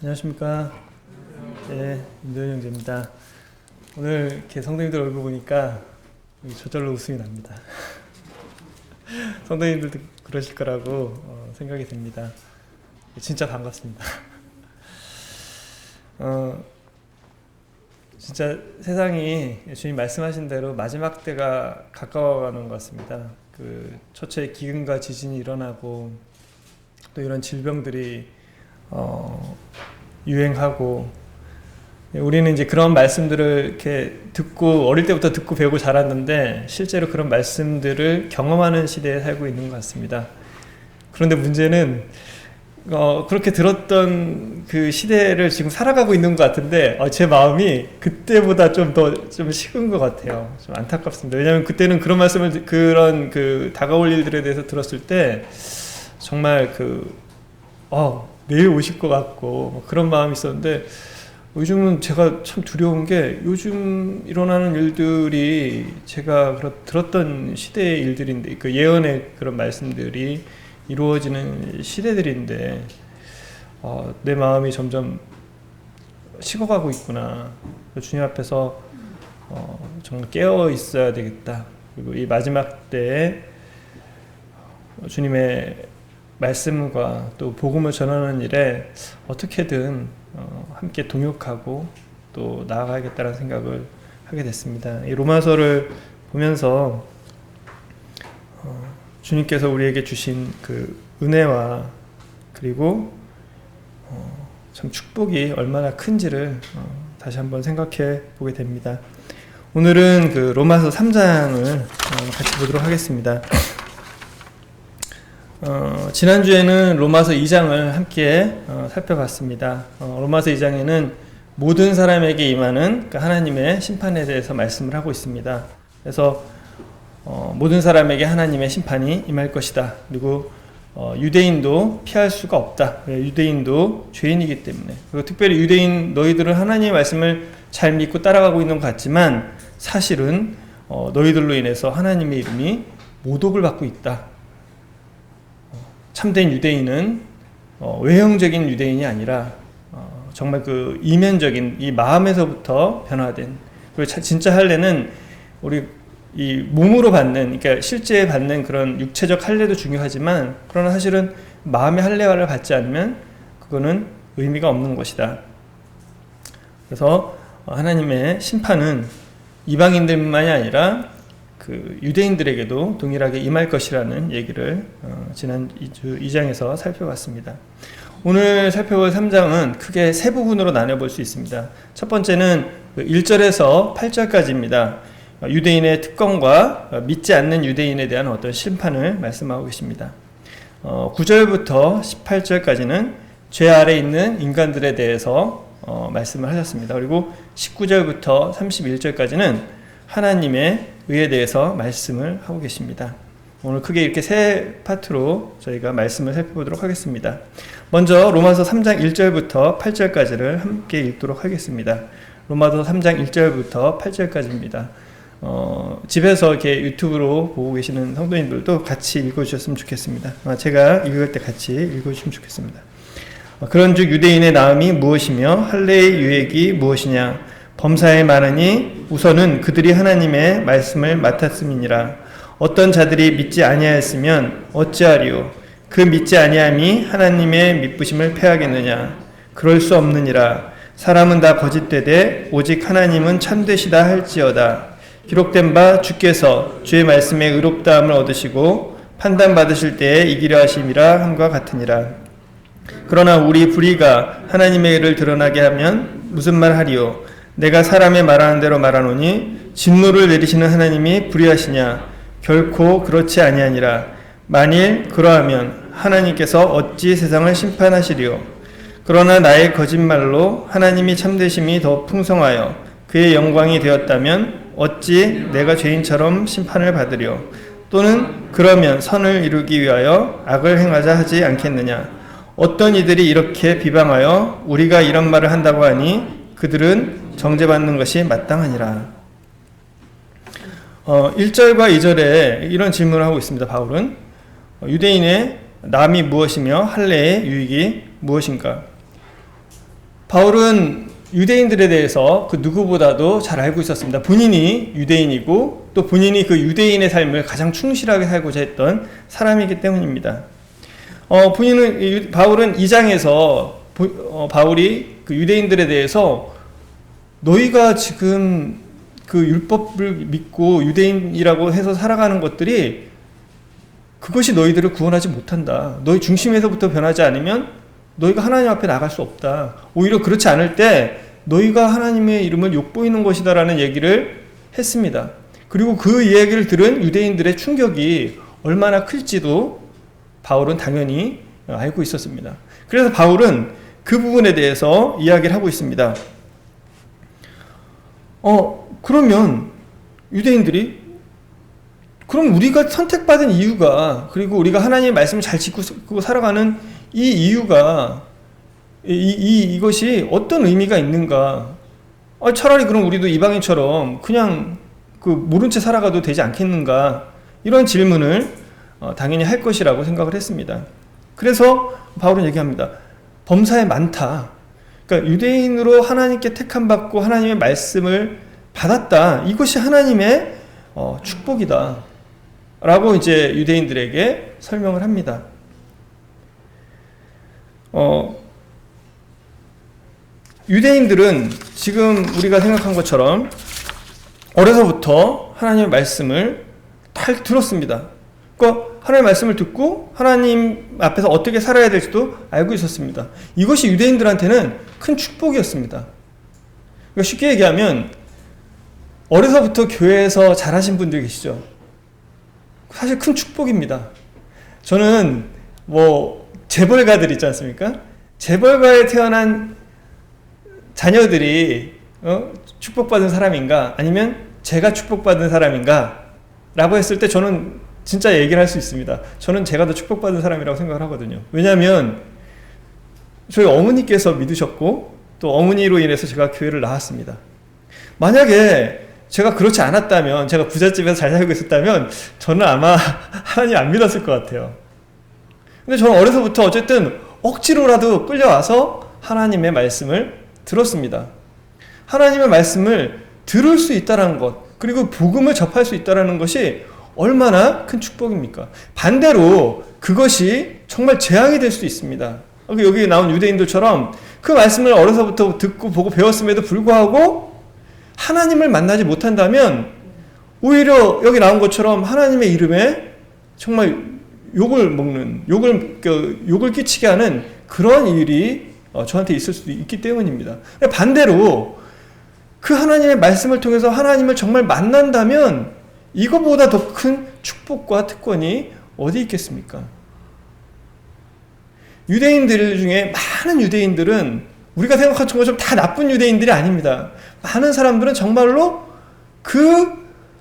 안녕하십니까. 네, 임도현 형제입니다. 오늘 이렇게 성도님들 얼굴 보니까 저절로 웃음이 납니다. 성도님들도 그러실 거라고 생각이 듭니다. 진짜 반갑습니다. 진짜 세상이 주님 말씀하신 대로 마지막 때가 가까워가는 것 같습니다. 초처에 기근과 지진이 일어나고 또 이런 질병들이 유행하고, 우리는 이제 그런 말씀들을 이렇게 듣고 어릴 때부터 듣고 배우고 자랐는데 실제로 그런 말씀들을 경험하는 시대에 살고 있는 것 같습니다. 그런데 문제는 그렇게 들었던 그 시대를 지금 살아가고 있는 것 같은데 제 마음이 그때보다 좀 식은 것 같아요. 좀 안타깝습니다. 왜냐하면 그때는 그런 말씀을 다가올 일들에 대해서 들었을 때 정말 내일 오실 것 같고 그런 마음이 있었는데, 요즘은 제가 참 두려운 게 요즘 일어나는 일들이 제가 들었던 시대의 일들인데, 그 예언의 그런 말씀들이 이루어지는 시대들인데 내 마음이 점점 식어가고 있구나. 주님 앞에서 정말 깨어 있어야 되겠다. 그리고 이 마지막 때에 주님의 말씀과 또 복음을 전하는 일에 어떻게든 함께 동역하고 또 나아가야겠다는 생각을 하게 됐습니다. 이 로마서를 보면서 주님께서 우리에게 주신 그 은혜와 그리고 참 축복이 얼마나 큰지를 다시 한번 생각해 보게 됩니다. 오늘은 그 로마서 3장을 같이 보도록 하겠습니다. 지난주에는 로마서 2장을 함께 살펴봤습니다. 로마서 2장에는 모든 사람에게 임하는 하나님의 심판에 대해서 말씀을 하고 있습니다. 그래서 모든 사람에게 하나님의 심판이 임할 것이다. 그리고 유대인도 피할 수가 없다. 유대인도 죄인이기 때문에. 그리고 특별히 유대인 너희들은 하나님의 말씀을 잘 믿고 따라가고 있는 것 같지만 사실은 너희들로 인해서 하나님의 이름이 모독을 받고 있다. 참된 유대인은 외형적인 유대인이 아니라 정말 그 이면적인 이 마음에서부터 변화된, 그리고 진짜 할례는 우리 이 몸으로 받는, 그러니까 실제 받는 그런 육체적 할례도 중요하지만, 그러나 사실은 마음의 할례를 받지 않으면 그거는 의미가 없는 것이다. 그래서 하나님의 심판은 이방인들만이 아니라 그 유대인들에게도 동일하게 임할 것이라는 얘기를 지난 2장에서 살펴봤습니다. 오늘 살펴볼 3장은 크게 세 부분으로 나눠볼 수 있습니다. 첫 번째는 1절에서 8절까지입니다. 유대인의 특권과 믿지 않는 유대인에 대한 어떤 심판을 말씀하고 계십니다. 9절부터 18절까지는 죄 아래 있는 인간들에 대해서 말씀을 하셨습니다. 그리고 19절부터 31절까지는 하나님의 의에 대해서 말씀을 하고 계십니다. 오늘 크게 이렇게 세 파트로 저희가 말씀을 살펴보도록 하겠습니다. 먼저 로마서 3장 1절부터 8절까지를 함께 읽도록 하겠습니다. 로마서 3장 1절부터 8절까지입니다. 집에서 이렇게 유튜브로 보고 계시는 성도님들도 같이 읽어주셨으면 좋겠습니다. 제가 읽을 때 같이 읽어주시면 좋겠습니다. 그런즉 유대인의 나음이 무엇이며 할례의 유익이 무엇이냐? 범사에 말하니 우선은 그들이 하나님의 말씀을 맡았음이니라. 어떤 자들이 믿지 아니하였으면 어찌하리요? 그 믿지 아니함이 하나님의 믿부심을 패하겠느냐? 그럴 수 없느니라. 사람은 다 거짓되되 오직 하나님은 참되시다 할지어다. 기록된 바 주께서 주의 말씀에 의롭다함을 얻으시고 판단받으실 때에 이기려 하심이라 함과 같으니라. 그러나 우리 불의가 하나님의 의를 드러나게 하면 무슨 말 하리요? 내가 사람의 말하는 대로 말하노니 진노를 내리시는 하나님이 불의하시냐? 결코 그렇지 아니하니라. 만일 그러하면 하나님께서 어찌 세상을 심판하시리요? 그러나 나의 거짓말로 하나님이 참되심이 더 풍성하여 그의 영광이 되었다면 어찌 내가 죄인처럼 심판을 받으리요? 또는 그러면 선을 이루기 위하여 악을 행하자 하지 않겠느냐? 어떤 이들이 이렇게 비방하여 우리가 이런 말을 한다고 하니 그들은 정죄받는 것이 마땅하니라. 1절과 2절에 이런 질문을 하고 있습니다. 바울은 유대인의 남이 무엇이며 할례의 유익이 무엇인가? 바울은 유대인들에 대해서 그 누구보다도 잘 알고 있었습니다. 본인이 유대인이고 또 본인이 그 유대인의 삶을 가장 충실하게 살고자 했던 사람이기 때문입니다. 바울은 2장에서 바울이 그 유대인들에 대해서 너희가 지금 그 율법을 믿고 유대인이라고 해서 살아가는 것들이 그것이 너희들을 구원하지 못한다. 너희 중심에서부터 변하지 않으면 너희가 하나님 앞에 나갈 수 없다. 오히려 그렇지 않을 때 너희가 하나님의 이름을 욕보이는 것이다 라는 얘기를 했습니다. 그리고 그 이야기를 들은 유대인들의 충격이 얼마나 클지도 바울은 당연히 알고 있었습니다. 그래서 바울은 그 부분에 대해서 이야기를 하고 있습니다. 그러면 유대인들이 그럼 우리가 선택받은 이유가 그리고 우리가 하나님의 말씀을 잘 지키고 살아가는 이 이유가 이것이 어떤 의미가 있는가? 차라리 그럼 우리도 이방인처럼 그냥 그 모른 채 살아가도 되지 않겠는가? 이런 질문을 당연히 할 것이라고 생각을 했습니다. 그래서 바울은 얘기합니다. 범사에 많다. 그러니까 유대인으로 하나님께 택함받고 하나님의 말씀을 받았다. 이것이 하나님의 축복이다. 라고 이제 유대인들에게 설명을 합니다. 유대인들은 지금 우리가 생각한 것처럼 어려서부터 하나님의 말씀을 잘 들었습니다. 그러니까 하나님의 말씀을 듣고 하나님 앞에서 어떻게 살아야 될지도 알고 있었습니다. 이것이 유대인들한테는 큰 축복이었습니다. 그러니까 쉽게 얘기하면 어려서부터 교회에서 자라신 분들 계시죠? 사실 큰 축복입니다. 저는 재벌가들 있지 않습니까? 재벌가에 태어난 자녀들이 축복받은 사람인가 아니면 제가 축복받은 사람인가 라고 했을 때 저는 진짜 얘기를 할 수 있습니다. 저는 제가 더 축복받은 사람이라고 생각을 하거든요. 왜냐하면 저희 어머니께서 믿으셨고 또 어머니로 인해서 제가 교회를 나왔습니다. 만약에 제가 그렇지 않았다면, 제가 부잣집에서 잘 살고 있었다면 저는 아마 하나님 안 믿었을 것 같아요. 근데 저는 어려서부터 어쨌든 억지로라도 끌려와서 하나님의 말씀을 들었습니다. 하나님의 말씀을 들을 수 있다는 것, 그리고 복음을 접할 수 있다는 것이 얼마나 큰 축복입니까? 반대로 그것이 정말 재앙이 될 수도 있습니다. 여기 나온 유대인들처럼 그 말씀을 어려서부터 듣고 보고 배웠음에도 불구하고 하나님을 만나지 못한다면 오히려 여기 나온 것처럼 하나님의 이름에 정말 욕을 끼치게 하는 그런 일이 저한테 있을 수도 있기 때문입니다. 반대로 그 하나님의 말씀을 통해서 하나님을 정말 만난다면 이거보다 더 큰 축복과 특권이 어디 있겠습니까? 유대인들 중에 많은 유대인들은 우리가 생각하는 것처럼 다 나쁜 유대인들이 아닙니다. 많은 사람들은 정말로 그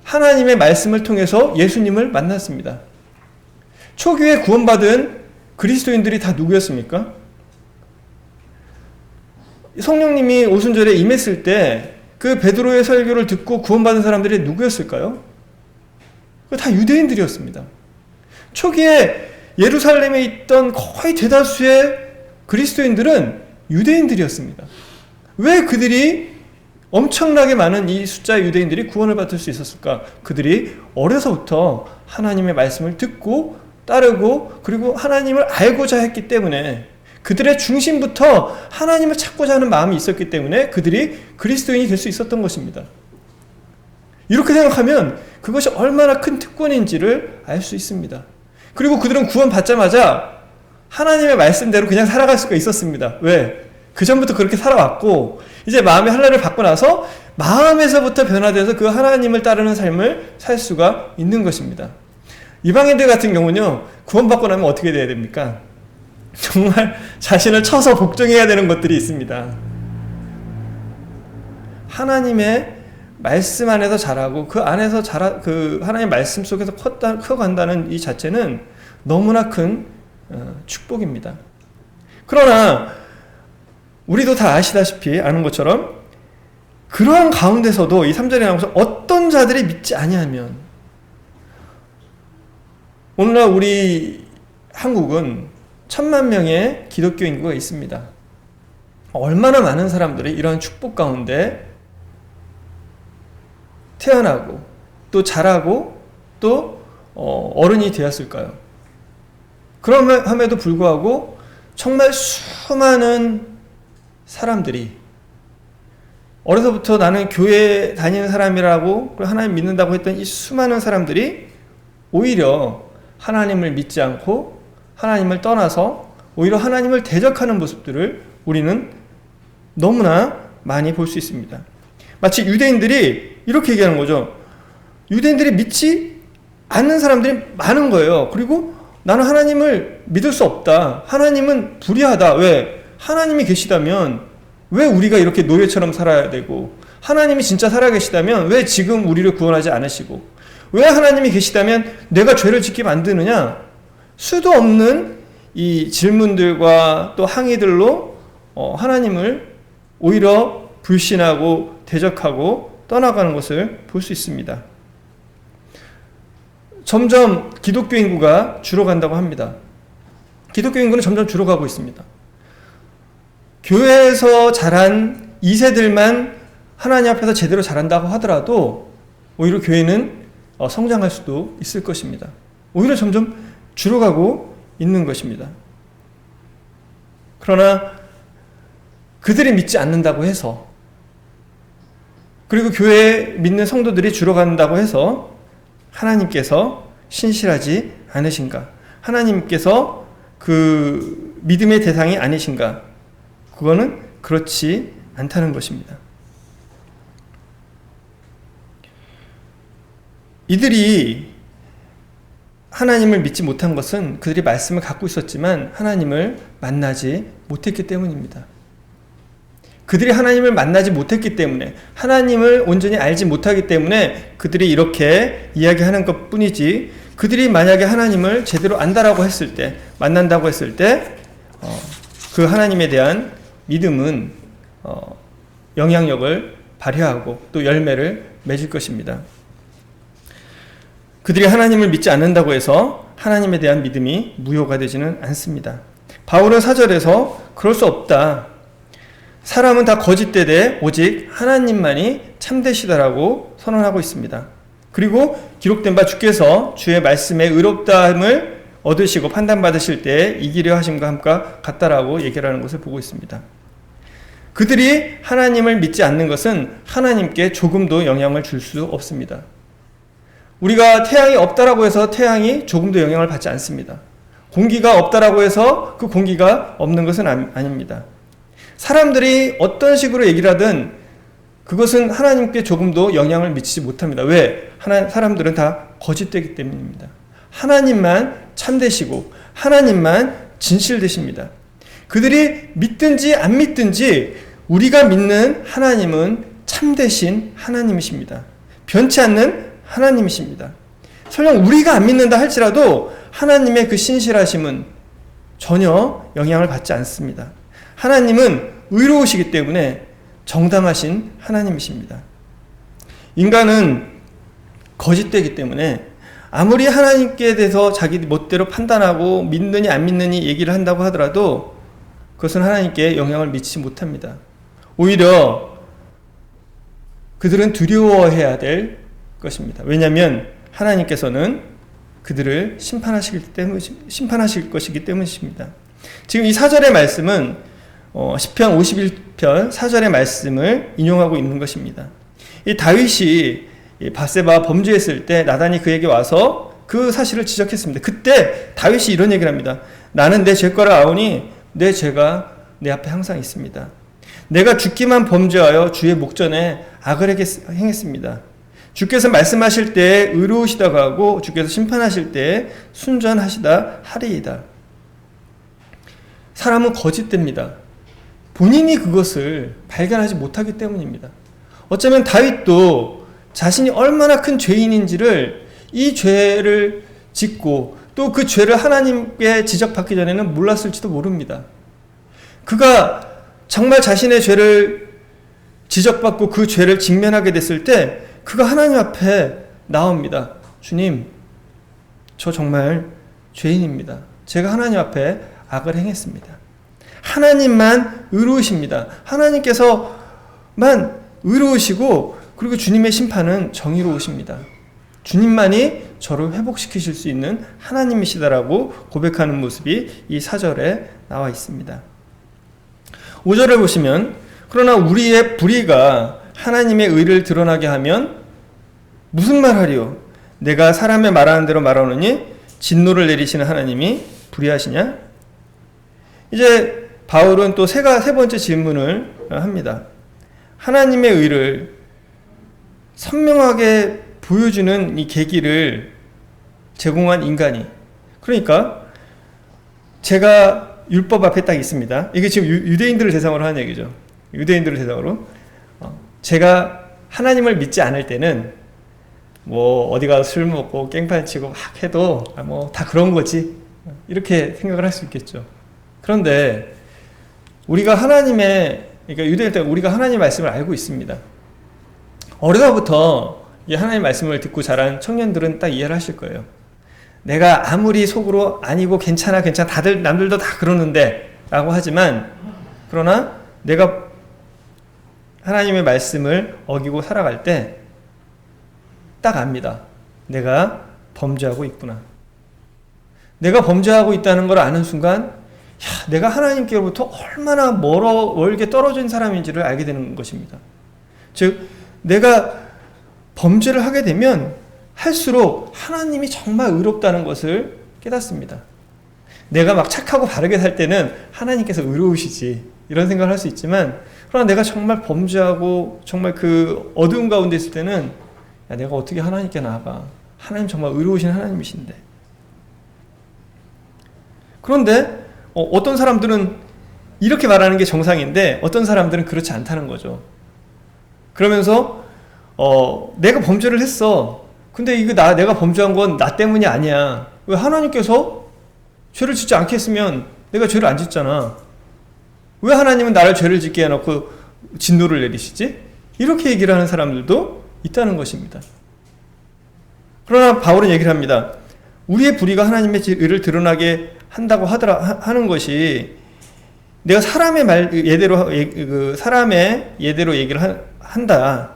하나님의 말씀을 통해서 예수님을 만났습니다. 초기에 구원받은 그리스도인들이 다 누구였습니까? 성령님이 오순절에 임했을 때 그 베드로의 설교를 듣고 구원받은 사람들이 누구였을까요? 다 유대인들이었습니다. 초기에 예루살렘에 있던 거의 대다수의 그리스도인들은 유대인들이었습니다. 왜 그들이 엄청나게 많은 이 숫자의 유대인들이 구원을 받을 수 있었을까? 그들이 어려서부터 하나님의 말씀을 듣고 따르고 그리고 하나님을 알고자 했기 때문에 그들의 중심부터 하나님을 찾고자 하는 마음이 있었기 때문에 그들이 그리스도인이 될 수 있었던 것입니다. 이렇게 생각하면 그것이 얼마나 큰 특권인지를 알 수 있습니다. 그리고 그들은 구원 받자마자 하나님의 말씀대로 그냥 살아갈 수가 있었습니다. 왜? 그 전부터 그렇게 살아왔고 이제 마음의 할례를 받고 나서 마음에서부터 변화돼서 그 하나님을 따르는 삶을 살 수가 있는 것입니다. 이방인들 같은 경우는요, 구원받고 나면 어떻게 돼야 됩니까? 정말 자신을 쳐서 복종해야 되는 것들이 있습니다. 하나님의 말씀 안에서 자라고 그 안에서 그 하나님의 말씀 속에서 커간다는 이 자체는 너무나 큰 축복입니다. 그러나 우리도 다 아는 것처럼 그러한 가운데서도 이 3절에 나오면서 어떤 자들이 믿지 아니하면, 오늘날 우리 한국은 1000만 명의 기독교 인구가 있습니다. 얼마나 많은 사람들이 이런 축복 가운데 태어나고 또 자라고 또 어른이 되었을까요? 그럼에도 불구하고 정말 수많은 사람들이 어려서부터 나는 교회 다니는 사람이라고 하나님 믿는다고 했던 이 수많은 사람들이 오히려 하나님을 믿지 않고 하나님을 떠나서 오히려 하나님을 대적하는 모습들을 우리는 너무나 많이 볼 수 있습니다. 마치 유대인들이 이렇게 얘기하는 거죠. 유대인들이 믿지 않는 사람들이 많은 거예요. 그리고 나는 하나님을 믿을 수 없다. 하나님은 불의하다. 왜? 하나님이 계시다면 왜 우리가 이렇게 노예처럼 살아야 되고, 하나님이 진짜 살아계시다면 왜 지금 우리를 구원하지 않으시고, 왜 하나님이 계시다면 내가 죄를 짓게 만드느냐? 수도 없는 이 질문들과 또 항의들로 하나님을 오히려 불신하고 대적하고 떠나가는 것을 볼 수 있습니다. 점점 기독교 인구가 줄어간다고 합니다. 기독교 인구는 점점 줄어가고 있습니다. 교회에서 자란 2세들만 하나님 앞에서 제대로 자란다고 하더라도 오히려 교회는 성장할 수도 있을 것입니다. 오히려 점점 줄어가고 있는 것입니다. 그러나 그들이 믿지 않는다고 해서, 그리고 교회에 믿는 성도들이 줄어간다고 해서 하나님께서 신실하지 않으신가? 하나님께서 그 믿음의 대상이 아니신가? 그거는 그렇지 않다는 것입니다. 이들이 하나님을 믿지 못한 것은 그들이 말씀을 갖고 있었지만 하나님을 만나지 못했기 때문입니다. 그들이 하나님을 만나지 못했기 때문에, 하나님을 온전히 알지 못하기 때문에 그들이 이렇게 이야기하는 것 뿐이지, 그들이 만약에 하나님을 제대로 안다라고 했을 때, 만난다고 했을 때 그 하나님에 대한 믿음은 영향력을 발휘하고 또 열매를 맺을 것입니다. 그들이 하나님을 믿지 않는다고 해서 하나님에 대한 믿음이 무효가 되지는 않습니다. 바울은 4절에서 그럴 수 없다. 사람은 다 거짓되되 오직 하나님만이 참되시다라고 선언하고 있습니다. 그리고 기록된 바 주께서 주의 말씀에 의롭다함을 얻으시고 판단받으실 때 이기려 하심과 함과 같다라고 얘기를 하는 것을 보고 있습니다. 그들이 하나님을 믿지 않는 것은 하나님께 조금도 영향을 줄 수 없습니다. 우리가 태양이 없다라고 해서 태양이 조금도 영향을 받지 않습니다. 공기가 없다라고 해서 그 공기가 없는 것은 아닙니다. 사람들이 어떤 식으로 얘기를 하든 그것은 하나님께 조금도 영향을 미치지 못합니다. 왜? 사람들은 다 거짓되기 때문입니다. 하나님만 참되시고 하나님만 진실되십니다. 그들이 믿든지 안 믿든지 우리가 믿는 하나님은 참되신 하나님이십니다. 변치 않는 하나님이십니다. 설령 우리가 안 믿는다 할지라도 하나님의 그 신실하심은 전혀 영향을 받지 않습니다. 하나님은 의로우시기 때문에 정당하신 하나님이십니다. 인간은 거짓되기 때문에 아무리 하나님께 대해서 자기 멋대로 판단하고 믿느니 안 믿느니 얘기를 한다고 하더라도 그것은 하나님께 영향을 미치지 못합니다. 오히려 그들은 두려워해야 될 것입니다. 왜냐하면 하나님께서는 그들을 심판하실 것이기 때문이십니다. 지금 이 4절의 말씀은 시편 51편 4절의 말씀을 인용하고 있는 것입니다. 이 다윗이 밧세바와 범죄했을 때 나단이 그에게 와서 그 사실을 지적했습니다. 그때 다윗이 이런 얘기를 합니다. 나는 내 죄과를 아오니 내 죄가 내 앞에 항상 있습니다. 내가 죽기만 범죄하여 주의 목전에 악을 행했습니다. 주께서 말씀하실 때 의로우시다고 하고 주께서 심판하실 때 순전하시다 하리이다. 사람은 거짓됩니다. 본인이 그것을 발견하지 못하기 때문입니다. 어쩌면 다윗도 자신이 얼마나 큰 죄인인지를 이 죄를 짓고 또 그 죄를 하나님께 지적받기 전에는 몰랐을지도 모릅니다. 그가 정말 자신의 죄를 지적받고 그 죄를 직면하게 됐을 때 그가 하나님 앞에 나옵니다. 주님, 저 정말 죄인입니다. 제가 하나님 앞에 악을 행했습니다. 하나님만 의로우십니다. 하나님께서만 의로우시고 그리고 주님의 심판은 정의로우십니다. 주님만이 저를 회복시키실 수 있는 하나님이시다라고 고백하는 모습이 이 4절에 나와 있습니다. 5절을 보시면 그러나 우리의 불의가 하나님의 의를 드러나게 하면 무슨 말하리요? 내가 사람의 말하는 대로 말하노니 진노를 내리시는 하나님이 불의하시냐? 이제 바울은 또 세 번째 질문을 합니다. 하나님의 의를 선명하게 보여주는 이 계기를 제공한 인간이, 그러니까 제가 율법 앞에 딱 있습니다. 이게 지금 유대인들을 대상으로 하는 얘기죠. 유대인들을 대상으로 제가 하나님을 믿지 않을 때는 뭐 어디 가서 술 먹고 깽판 치고 막 해도 뭐 다 그런 거지, 이렇게 생각을 할 수 있겠죠. 그런데 우리가 그러니까 유대인 때 우리가 하나님 말씀을 알고 있습니다. 어려서부터 이 하나님 말씀을 듣고 자란 청년들은 딱 이해를 하실 거예요. 내가 아무리 속으로 아니고 괜찮아 다들 남들도 다 그러는데 라고 하지만, 그러나 내가 하나님의 말씀을 어기고 살아갈 때 딱 압니다. 내가 범죄하고 있구나. 내가 범죄하고 있다는 걸 아는 순간 내가 하나님께로부터 얼마나 멀게 떨어진 사람인지를 알게 되는 것입니다. 즉 내가 범죄를 하게 되면 할수록 하나님이 정말 의롭다는 것을 깨닫습니다. 내가 막 착하고 바르게 살 때는 하나님께서 의로우시지 이런 생각을 할 수 있지만, 그러나 내가 정말 범죄하고 정말 그 어두운 가운데 있을 때는 내가 어떻게 하나님께 나아가? 하나님 정말 의로우신 하나님이신데. 그런데 어떤 사람들은 이렇게 말하는 게 정상인데 어떤 사람들은 그렇지 않다는 거죠. 그러면서 내가 범죄를 했어. 근데 내가 범죄한 건 나 때문이 아니야. 왜 하나님께서 죄를 짓지 않게 했으면 내가 죄를 안 짓잖아. 왜 하나님은 나를 죄를 짓게 해놓고 진노를 내리시지? 이렇게 얘기를 하는 사람들도 있다는 것입니다. 그러나 바울은 얘기를 합니다. 우리의 불의가 하나님의 의를 드러나게 한다고 하는 것이, 내가 사람의 예대로 얘기를 한다.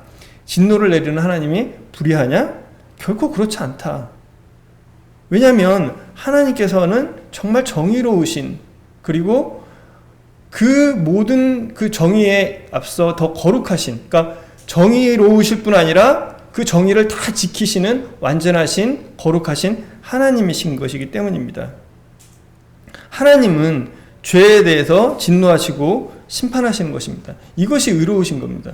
진노를 내리는 하나님이 불의하냐? 결코 그렇지 않다. 왜냐하면 하나님께서는 정말 정의로우신, 그리고 그 모든 그 정의에 앞서 더 거룩하신, 그러니까 정의로우실 뿐 아니라 그 정의를 다 지키시는 완전하신 거룩하신 하나님이신 것이기 때문입니다. 하나님은 죄에 대해서 진노하시고 심판하시는 것입니다. 이것이 의로우신 겁니다.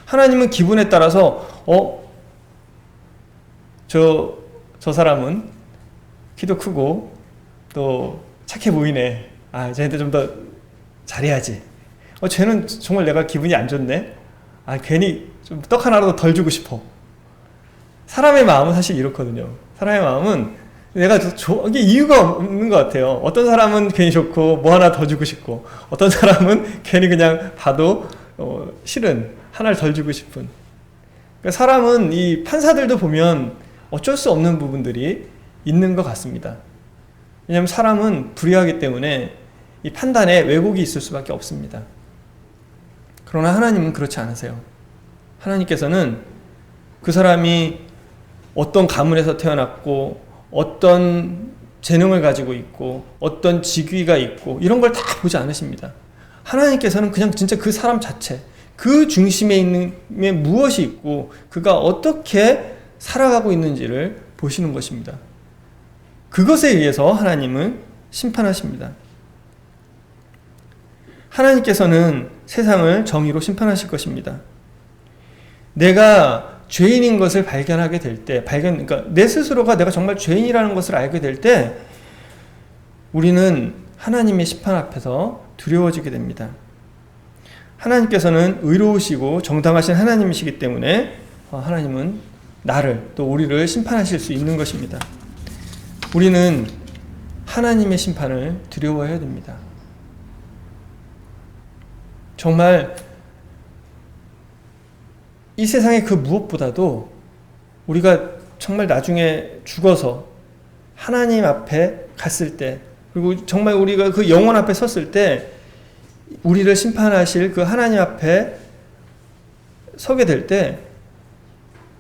하나님은 기분에 따라서 저 사람은 키도 크고 또 착해 보이네. 쟤한테 좀 더 잘해야지. 쟤는 정말 내가 기분이 안 좋네. 괜히 좀 떡 하나라도 덜 주고 싶어. 사람의 마음은 사실 이렇거든요. 사람의 마음은 내가 이게 이유가 없는 것 같아요. 어떤 사람은 괜히 좋고 뭐 하나 더 주고 싶고, 어떤 사람은 괜히 그냥 봐도 싫은, 하나를 덜 주고 싶은. 그러니까 사람은 이 판사들도 보면 어쩔 수 없는 부분들이 있는 것 같습니다. 왜냐하면 사람은 불의하기 때문에 이 판단에 왜곡이 있을 수밖에 없습니다. 그러나 하나님은 그렇지 않으세요. 하나님께서는 그 사람이 어떤 가문에서 태어났고 어떤 재능을 가지고 있고 어떤 직위가 있고 이런 걸 다 보지 않으십니다. 하나님께서는 그냥 진짜 그 사람 자체, 그 중심에 있는 무엇이 있고 그가 어떻게 살아가고 있는지를 보시는 것입니다. 그것에 의해서 하나님은 심판하십니다. 하나님께서는 세상을 정의로 심판하실 것입니다. 내가 죄인인 것을 발견하게 될 때, 그러니까 내 스스로가 내가 정말 죄인이라는 것을 알게 될 때, 우리는 하나님의 심판 앞에서 두려워지게 됩니다. 하나님께서는 의로우시고 정당하신 하나님이시기 때문에 하나님은 나를, 또 우리를 심판하실 수 있는 것입니다. 우리는 하나님의 심판을 두려워해야 됩니다. 정말 이 세상의 그 무엇보다도 우리가 정말 나중에 죽어서 하나님 앞에 갔을 때, 그리고 정말 우리가 그 영원 앞에 섰을 때 우리를 심판하실 그 하나님 앞에 서게 될 때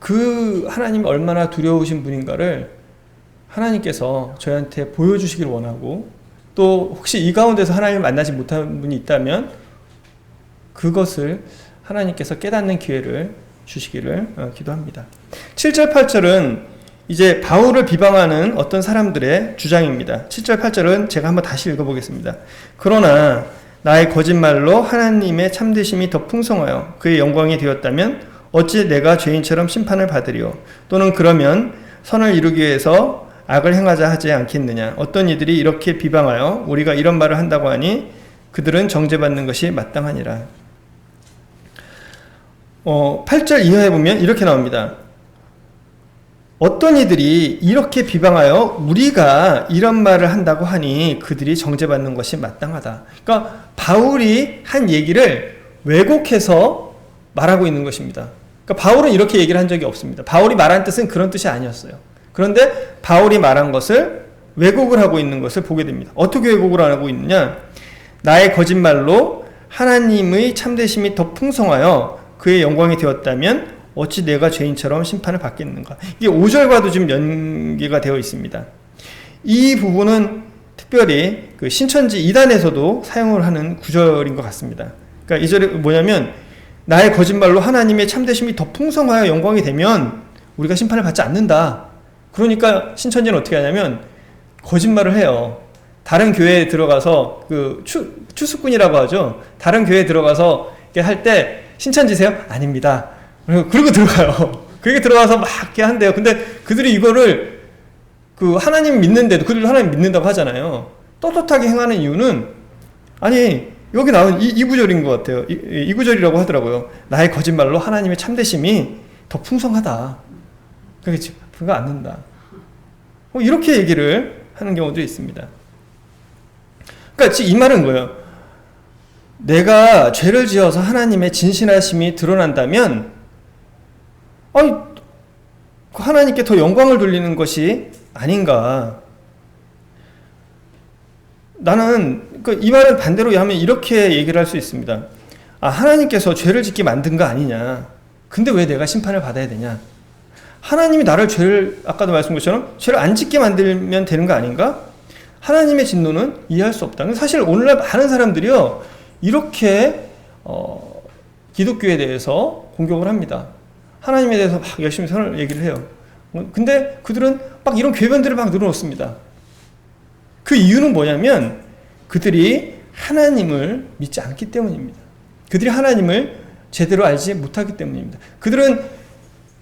그 하나님이 얼마나 두려우신 분인가를 하나님께서 저희한테 보여주시길 원하고, 또 혹시 이 가운데서 하나님을 만나지 못한 분이 있다면 그것을 하나님께서 깨닫는 기회를 주시기를 기도합니다. 7절 8절은 이제 바울을 비방하는 어떤 사람들의 주장입니다. 7절 8절은 제가 한번 다시 읽어보겠습니다. 그러나 나의 거짓말로 하나님의 참되심이 더 풍성하여 그의 영광이 되었다면 어찌 내가 죄인처럼 심판을 받으리요? 또는 그러면 선을 이루기 위해서 악을 행하자 하지 않겠느냐? 어떤 이들이 이렇게 비방하여 우리가 이런 말을 한다고 하니 그들은 정죄받는 것이 마땅하니라. 8절 이하에 보면 이렇게 나옵니다. 어떤 이들이 이렇게 비방하여 우리가 이런 말을 한다고 하니 그들이 정죄받는 것이 마땅하다. 그러니까 바울이 한 얘기를 왜곡해서 말하고 있는 것입니다. 그러니까 바울은 이렇게 얘기를 한 적이 없습니다. 바울이 말한 뜻은 그런 뜻이 아니었어요. 그런데 바울이 말한 것을 왜곡을 하고 있는 것을 보게 됩니다. 어떻게 왜곡을 하고 있느냐? 나의 거짓말로 하나님의 참되심이 더 풍성하여 그의 영광이 되었다면 어찌 내가 죄인처럼 심판을 받겠는가? 이게 5절과도 지금 연계가 되어 있습니다. 이 부분은 특별히 그 신천지 2단에서도 사용을 하는 구절인 것 같습니다. 그러니까 이 절이 뭐냐면 나의 거짓말로 하나님의 참되심이 더 풍성하여 영광이 되면 우리가 심판을 받지 않는다. 그러니까 신천지는 어떻게 하냐면 거짓말을 해요. 다른 교회에 들어가서 그 추수꾼이라고 하죠. 다른 교회에 들어가서 할 때 신천지세요? 아닙니다. 그리고 들어가요. 그게 들어가서 막 이렇게 한대요. 근데 그들이 이거를 그 하나님 믿는데도 그들도 하나님 믿는다고 하잖아요. 떳떳하게 행하는 이유는 아니 여기 나온 이 구절인 것 같아요. 이 구절이라고 하더라고요. 나의 거짓말로 하나님의 참되심이 더 풍성하다. 그거 않는다. 이렇게 얘기를 하는 경우도 있습니다. 그러니까 이 말은 뭐예요? 내가 죄를 지어서 하나님의 진실하심이 드러난다면 하나님께 더 영광을 돌리는 것이 아닌가. 나는 이 말은 반대로 하면 이렇게 얘기를 할 수 있습니다. 하나님께서 죄를 짓게 만든 거 아니냐. 근데 왜 내가 심판을 받아야 되냐. 하나님이 나를 아까도 말씀드린 것처럼 죄를 안 짓게 만들면 되는 거 아닌가? 하나님의 진노는 이해할 수 없다. 사실 오늘날 많은 사람들이요 이렇게 기독교에 대해서 공격을 합니다. 하나님에 대해서 막 열심히 선을 얘기를 해요. 근데 그들은 막 이런 궤변들을 막 늘어놓습니다. 그 이유는 뭐냐면 그들이 하나님을 믿지 않기 때문입니다. 그들이 하나님을 제대로 알지 못하기 때문입니다. 그들은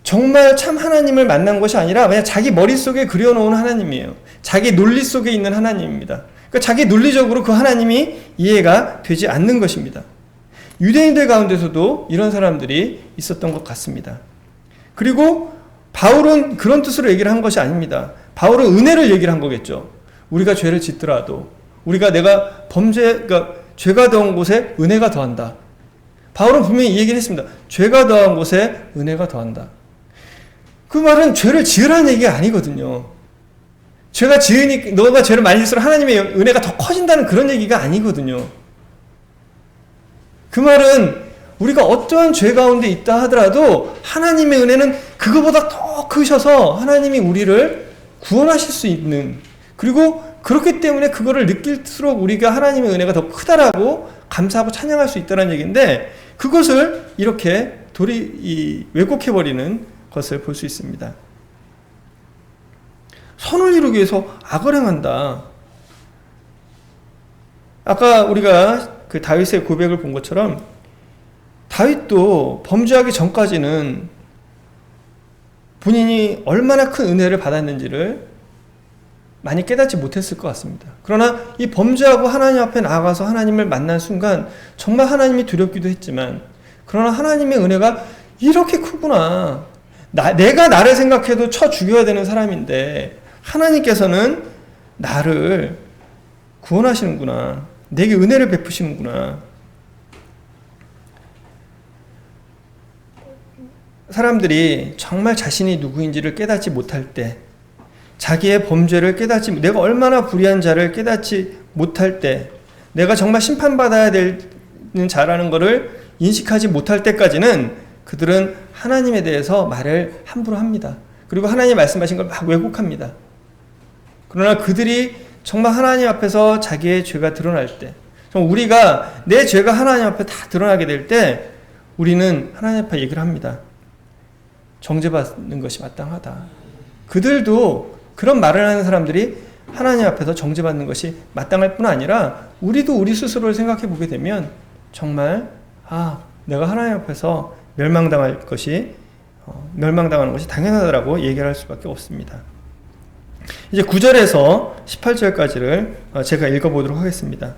정말 참 하나님을 만난 것이 아니라 그냥 자기 머릿속에 그려놓은 하나님이에요. 자기 논리 속에 있는 하나님입니다. 그러니까 자기 논리적으로 그 하나님이 이해가 되지 않는 것입니다. 유대인들 가운데서도 이런 사람들이 있었던 것 같습니다. 그리고 바울은 그런 뜻으로 얘기를 한 것이 아닙니다. 바울은 은혜를 얘기를 한 거겠죠. 우리가 죄를 짓더라도 내가 그러니까 죄가 더한 곳에 은혜가 더한다. 바울은 분명히 이 얘기를 했습니다. 죄가 더한 곳에 은혜가 더한다. 그 말은 죄를 지으라는 얘기가 아니거든요. 너가 죄를 많이 짓을수록 하나님의 은혜가 더 커진다는 그런 얘기가 아니거든요. 그 말은 우리가 어떠한 죄 가운데 있다 하더라도 하나님의 은혜는 그거보다 더 크셔서 하나님이 우리를 구원하실 수 있는, 그리고 그렇기 때문에 그거를 느낄수록 우리가 하나님의 은혜가 더 크다라고 감사하고 찬양할 수 있다는 얘기인데, 그것을 이렇게 왜곡해버리는 것을 볼 수 있습니다. 선을 이루기 위해서 악을 행한다. 아까 우리가 그 다윗의 고백을 본 것처럼 다윗도 범죄하기 전까지는 본인이 얼마나 큰 은혜를 받았는지를 많이 깨닫지 못했을 것 같습니다. 그러나 이 범죄하고 하나님 앞에 나아가서 하나님을 만난 순간 정말 하나님이 두렵기도 했지만, 그러나 하나님의 은혜가 이렇게 크구나. 내가 나를 생각해도 쳐 죽여야 되는 사람인데 하나님께서는 나를 구원하시는구나. 내게 은혜를 베푸시는구나. 사람들이 정말 자신이 누구인지를 깨닫지 못할 때, 자기의 범죄를 내가 얼마나 불의한 자를 깨닫지 못할 때, 내가 정말 심판받아야 되는 자라는 것을 인식하지 못할 때까지는 그들은 하나님에 대해서 말을 함부로 합니다. 그리고 하나님 말씀하신 걸 막 왜곡합니다. 그러나 그들이 정말 하나님 앞에서 자기의 죄가 드러날 때, 우리가 내 죄가 하나님 앞에 다 드러나게 될 때 우리는 하나님 앞에 얘기를 합니다. 정죄받는 것이 마땅하다. 그들도 그런 말을 하는 사람들이 하나님 앞에서 정죄받는 것이 마땅할 뿐 아니라 우리도 우리 스스로를 생각해 보게 되면 정말 내가 하나님 앞에서 멸망당하는 것이 당연하다라고 얘기를 할 수밖에 없습니다. 이제 9절에서 18절까지를 제가 읽어보도록 하겠습니다.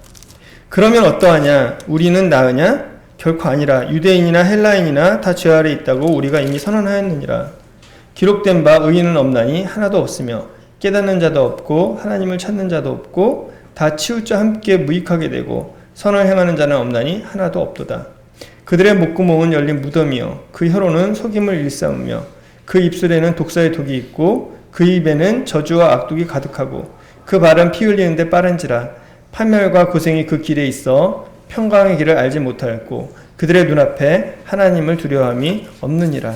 그러면 어떠하냐? 우리는 나으냐? 결코 아니라 유대인이나 헬라인이나 다 죄 아래 있다고 우리가 이미 선언하였느니라. 기록된 바 의인은 없나니 하나도 없으며 깨닫는 자도 없고 하나님을 찾는 자도 없고 다 치우쳐 함께 무익하게 되고 선을 행하는 자는 없나니 하나도 없도다. 그들의 목구멍은 열린 무덤이요 그 혀로는 속임을 일삼으며 그 입술에는 독사의 독이 있고 그 입에는 저주와 악독이 가득하고 그 발은 피 흘리는데 빠른지라 파멸과 고생이 그 길에 있어 평강의 길을 알지 못하였고 그들의 눈앞에 하나님을 두려워함이 없느니라.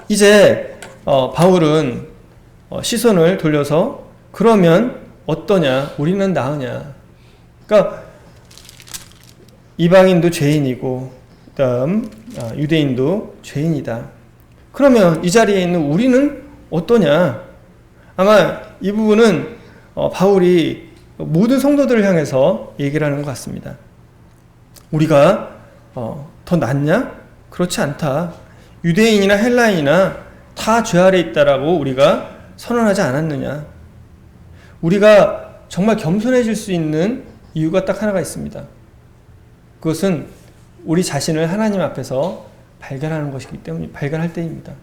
이제 바울은 시선을 돌려서 그러면 어떠냐? 우리는 나으냐? 그러니까 이방인도 죄인이고 그다음 유대인도 죄인이다. 그러면 이 자리에 있는 우리는 어떠냐? 아마 이 부분은 바울이 모든 성도들을 향해서 얘기를 하는 것 같습니다. 우리가 더 낫냐? 그렇지 않다. 유대인이나 헬라인이나 다 죄 아래 있다라고 우리가 선언하지 않았느냐? 우리가 정말 겸손해질 수 있는 이유가 딱 하나가 있습니다. 그것은 우리 자신을 하나님 앞에서 발견하는 것이기 때문에 발견할 때입니다.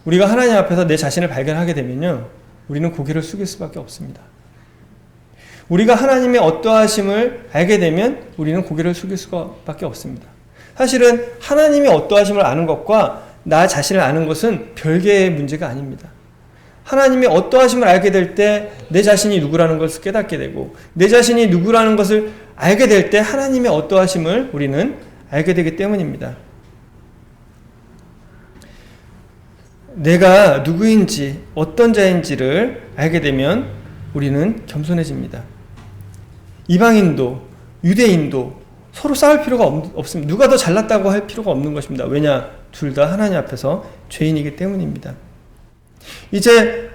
우리가 하나님 앞에서 내 자신을 발견하게 되면요, 우리는 고개를 숙일 수밖에 없습니다. 우리가 하나님의 어떠하심을 알게 되면 우리는 고개를 숙일 수밖에 없습니다. 사실은 하나님의 어떠하심을 아는 것과 나 자신을 아는 것은 별개의 문제가 아닙니다. 하나님의 어떠하심을 알게 될 때 내 자신이 누구라는 것을 깨닫게 되고 내 자신이 누구라는 것을 알게 될 때 하나님의 어떠하심을 우리는 알게 되기 때문입니다. 내가 누구인지 어떤 자인지를 알게 되면 우리는 겸손해집니다. 이방인도 유대인도 서로 싸울 필요가 없습니다. 누가 더 잘났다고 할 필요가 없는 것입니다. 왜냐? 둘 다 하나님 앞에서 죄인이기 때문입니다. 이제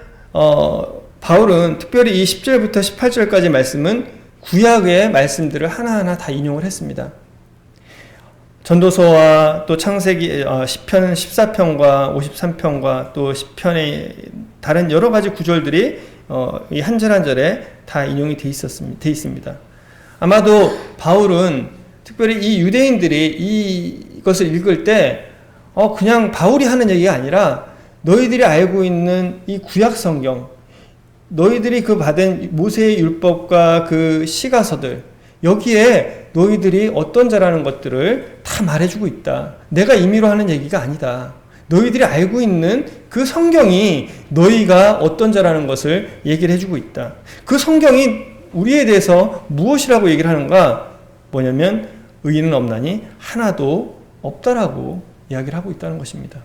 바울은 특별히 이 10절부터 18절까지 말씀은 구약의 말씀들을 하나하나 다 인용을 했습니다. 전도서와 또 창세기 시편 14편과 53편과 또 시편의 다른 여러 가지 구절들이 이 한 절 한 절에 다 인용이 돼 있습니다. 아마도 바울은 특별히 이 유대인들이 이것을 읽을 때 그냥 바울이 하는 얘기가 아니라 너희들이 알고 있는 이 구약 성경, 너희들이 그 받은 모세의 율법과 그 시가서들, 여기에 너희들이 어떤 자라는 것들을 다 말해주고 있다. 내가 임의로 하는 얘기가 아니다. 너희들이 알고 있는 그 성경이 너희가 어떤 자라는 것을 얘기를 해주고 있다. 그 성경이 우리에 대해서 무엇이라고 얘기를 하는가? 뭐냐면 의인은 없나니 하나도 없다라고 이야기를 하고 있다는 것입니다.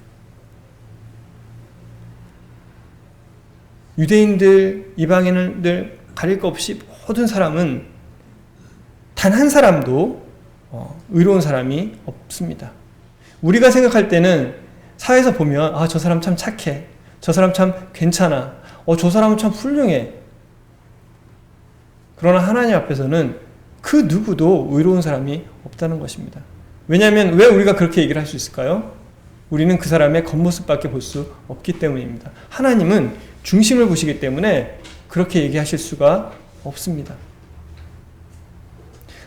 유대인들, 이방인들 가릴 것 없이 모든 사람은 단 한 사람도 의로운 사람이 없습니다. 우리가 생각할 때는 사회에서 보면 저 사람 참 착해, 저 사람 참 괜찮아, 저 사람은 참 훌륭해. 그러나 하나님 앞에서는 그 누구도 의로운 사람이 없다는 것입니다. 왜냐하면 왜 우리가 그렇게 얘기를 할 수 있을까요? 우리는 그 사람의 겉모습밖에 볼 수 없기 때문입니다. 하나님은 중심을 보시기 때문에 그렇게 얘기하실 수가 없습니다.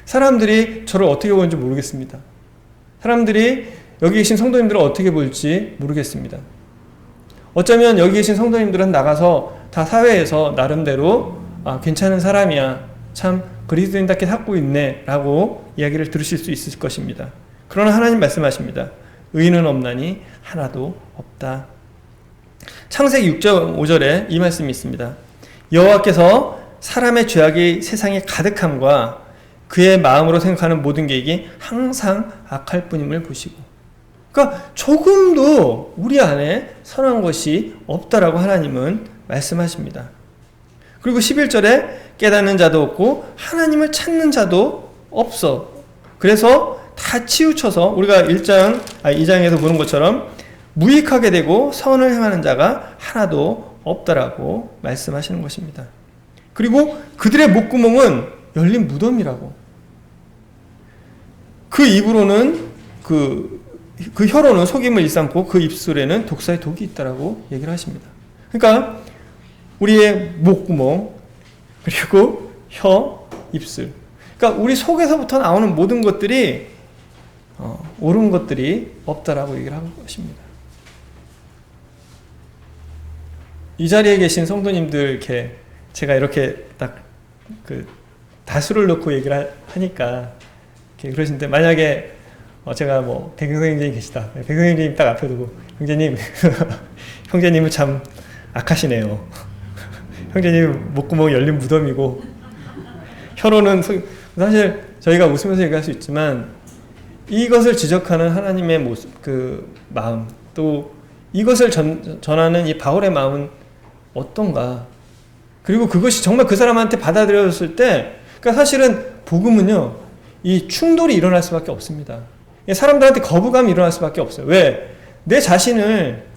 사람들이 저를 어떻게 보는지 모르겠습니다. 사람들이 여기 계신 성도님들을 어떻게 볼지 모르겠습니다. 어쩌면 여기 계신 성도님들은 나가서 다 사회에서 나름대로 괜찮은 사람이야, 참 그리스도인답게 살고 있네 라고 이야기를 들으실 수 있을 것입니다. 그러나 하나님 말씀하십니다. 의인은 없나니 하나도 없다. 창세기 6장 5절에 이 말씀이 있습니다. 여호와께서 사람의 죄악이 세상에 가득함과 그의 마음으로 생각하는 모든 계획이 항상 악할 뿐임을 보시고, 그러니까 조금도 우리 안에 선한 것이 없다라고 하나님은 말씀하십니다. 그리고 11절에 깨닫는 자도 없고 하나님을 찾는 자도 없어. 그래서 다 치우쳐서 우리가 2장에서 보는 것처럼 무익하게 되고 선을 행하는 자가 하나도 없다라고 말씀하시는 것입니다. 그리고 그들의 목구멍은 열린 무덤이라고. 그 입으로는 그 혀로는 속임을 일삼고 그 입술에는 독사의 독이 있다라고 얘기를 하십니다. 그러니까 우리의 목구멍, 그리고 혀, 입술. 그러니까 우리 속에서부터 나오는 모든 것들이 옳은 것들이 없다라고 얘기를 한 것입니다. 이 자리에 계신 성도님들 이렇게 제가 이렇게 딱 그 다수를 놓고 얘기를 하니까 이렇게 그러신데, 만약에 제가 뭐 백영생님 계시다. 백영생님 딱 앞에 두고 형제님 형제님은 참 악하시네요. 형제님 목구멍 열린 무덤이고 혀로는 사실 저희가 웃으면서 얘기할 수 있지만 이것을 지적하는 하나님의 모습, 그 마음, 또 이것을 전하는 이 바울의 마음은 어떤가. 그리고 그것이 정말 그 사람한테 받아들여졌을 때, 그러니까 사실은 복음은요, 이 충돌이 일어날 수밖에 없습니다. 사람들한테 거부감이 일어날 수밖에 없어요. 왜? 내 자신을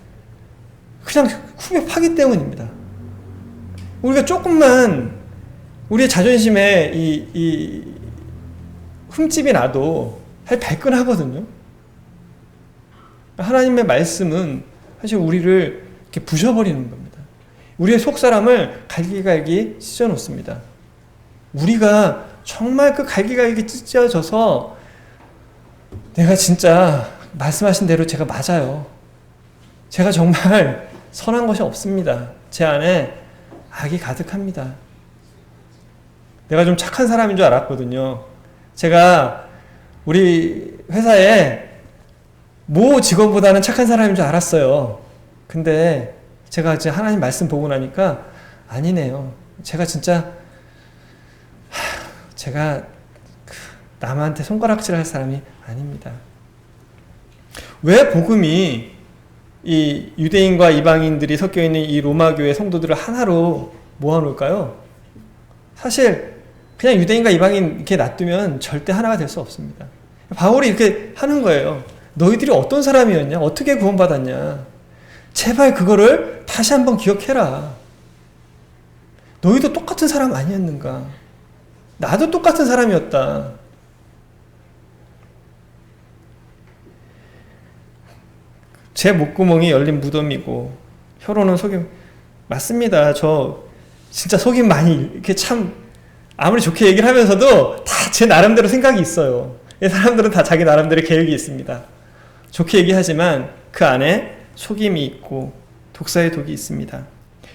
그냥 후벼파기 때문입니다. 우리가 조금만 우리의 자존심에 이 흠집이 나도 사실 발끈하거든요. 하나님의 말씀은 사실 우리를 이렇게 부셔버리는 겁니다. 우리의 속사람을 갈기갈기 찢어놓습니다. 우리가 정말 그 갈기갈기 찢어져서 내가 진짜 말씀하신 대로 제가 맞아요. 제가 정말 선한 것이 없습니다. 제 안에 악이 가득합니다. 내가 좀 착한 사람인 줄 알았거든요. 제가 우리 회사에 모 직원보다는 착한 사람인 줄 알았어요. 근데 제가 이제 하나님 말씀 보고 나니까 아니네요. 제가 진짜 제가 남한테 손가락질할 사람이 아닙니다. 왜 복음이 이 유대인과 이방인들이 섞여 있는 이 로마 교회 성도들을 하나로 모아놓을까요? 사실 그냥 유대인과 이방인 이렇게 놔두면 절대 하나가 될 수 없습니다. 바울이 이렇게 하는 거예요. 너희들이 어떤 사람이었냐? 어떻게 구원받았냐? 제발 그거를 다시 한번 기억해라. 너희도 똑같은 사람 아니었는가? 나도 똑같은 사람이었다. 제 목구멍이 열린 무덤이고 혀로는 속임. 맞습니다. 저 진짜 속임 많이 이렇게 참 아무리 좋게 얘기를 하면서도 다 제 나름대로 생각이 있어요. 사람들은 다 자기 나름대로 계획이 있습니다. 좋게 얘기하지만 그 안에 속임이 있고 독사의 독이 있습니다.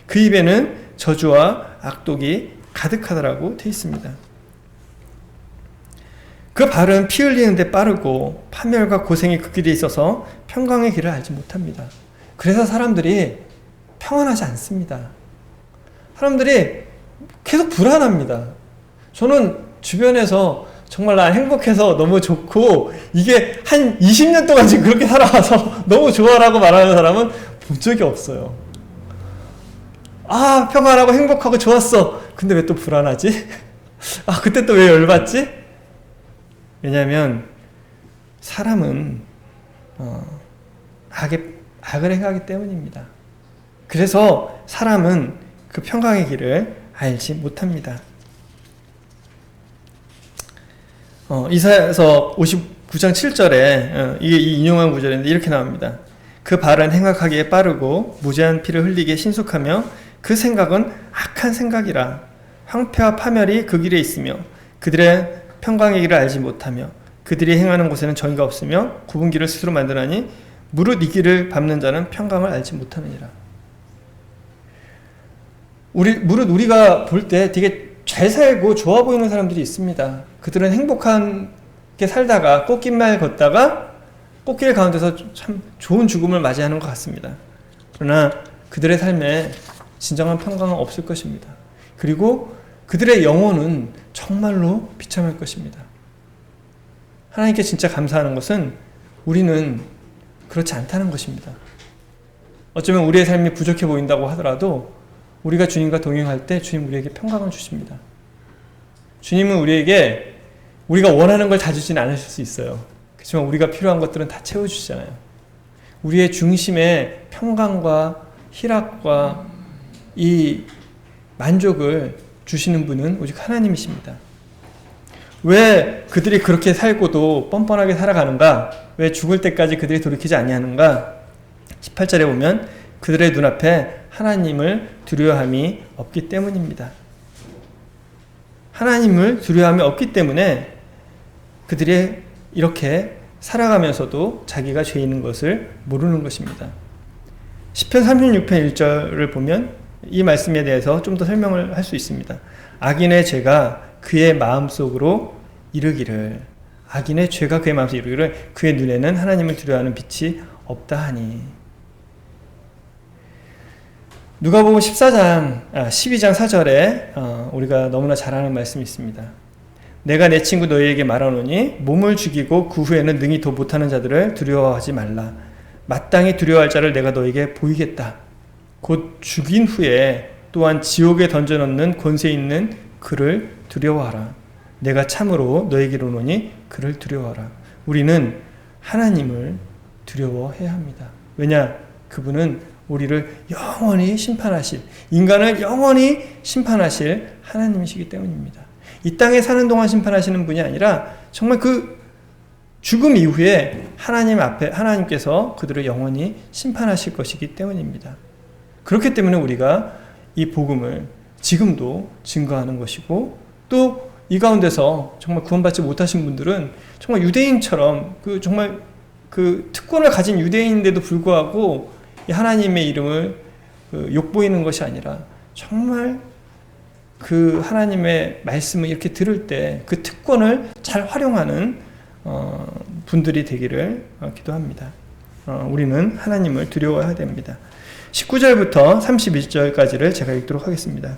그 입에는 저주와 악독이 가득하다라고 되어 있습니다. 그 발은 피 흘리는데 빠르고 파멸과 고생이 그 길에 있어서 평강의 길을 알지 못합니다. 그래서 사람들이 평안하지 않습니다. 사람들이 계속 불안합니다. 저는 주변에서 정말 나 행복해서 너무 좋고 이게 한 20년 동안 지금 그렇게 살아와서 너무 좋아라고 말하는 사람은 본 적이 없어요. 아, 평안하고 행복하고 좋았어. 근데 왜 또 불안하지? 아, 그때 또 왜 열받지? 왜냐하면 사람은 악을 행하기 때문입니다. 그래서 사람은 그 평강의 길을 알지 못합니다. 이사야서 59장 7절에 이게 이 인용한 구절인데 이렇게 나옵니다. 그 발은 행악하기에 빠르고 무제한 피를 흘리기에 신속하며 그 생각은 악한 생각이라. 황폐와 파멸이 그 길에 있으며 그들의 평강의 길을 알지 못하며 그들이 행하는 곳에는 정의가 없으며 굽은 길을 스스로 만드나니 무릇 이 길을 밟는 자는 평강을 알지 못하느니라. 무릇 우리가 볼 때 되게 잘 살고 좋아 보이는 사람들이 있습니다. 그들은 행복하게 살다가 꽃길만 걷다가 꽃길 가운데서 참 좋은 죽음을 맞이하는 것 같습니다. 그러나 그들의 삶에 진정한 평강은 없을 것입니다. 그리고 그들의 영혼은 정말로 비참할 것입니다. 하나님께 진짜 감사하는 것은 우리는 그렇지 않다는 것입니다. 어쩌면 우리의 삶이 부족해 보인다고 하더라도 우리가 주님과 동행할 때 주님 우리에게 평강을 주십니다. 주님은 우리에게 우리가 원하는 걸 다 주지는 않으실 수 있어요. 그렇지만 우리가 필요한 것들은 다 채워주시잖아요. 우리의 중심에 평강과 희락과 이 만족을 주시는 분은 오직 하나님이십니다. 왜 그들이 그렇게 살고도 뻔뻔하게 살아가는가? 왜 죽을 때까지 그들이 돌이키지 아니하는가? 18절에 보면 그들의 눈앞에 하나님을 두려워함이 없기 때문입니다. 하나님을 두려워함이 없기 때문에 그들이 이렇게 살아가면서도 자기가 죄인인 것을 모르는 것입니다. 시편 36편 1절을 보면 이 말씀에 대해서 좀 더 설명을 할 수 있습니다. 악인의 죄가 그의 마음속으로 이르기를, 악인의 죄가 그의 마음속으로 이르기를 그의 눈에는 하나님을 두려워하는 빛이 없다 하니. 누가복음 12장 4절에 우리가 너무나 잘 아는 말씀이 있습니다. 내가 내 친구 너희에게 말하노니 몸을 죽이고 그 후에는 능히 더 못하는 자들을 두려워하지 말라. 마땅히 두려워할 자를 내가 너희에게 보이겠다. 곧 죽인 후에 또한 지옥에 던져넣는 권세 있는 그를 두려워하라. 내가 참으로 너희에게 이르노니 그를 두려워하라. 우리는 하나님을 두려워해야 합니다. 왜냐? 그분은 우리를 영원히 심판하실, 인간을 영원히 심판하실 하나님이시기 때문입니다. 이 땅에 사는 동안 심판하시는 분이 아니라 정말 그 죽음 이후에 하나님 앞에 하나님께서 그들을 영원히 심판하실 것이기 때문입니다. 그렇기 때문에 우리가 이 복음을 지금도 증거하는 것이고, 또 이 가운데서 정말 구원받지 못하신 분들은 정말 유대인처럼 정말 그 특권을 가진 유대인인데도 불구하고 이 하나님의 이름을 욕보이는 것이 아니라 정말 그 하나님의 말씀을 이렇게 들을 때 그 특권을 잘 활용하는 분들이 되기를 기도합니다. 우리는 하나님을 두려워해야 됩니다. 19절부터 31절까지를 제가 읽도록 하겠습니다.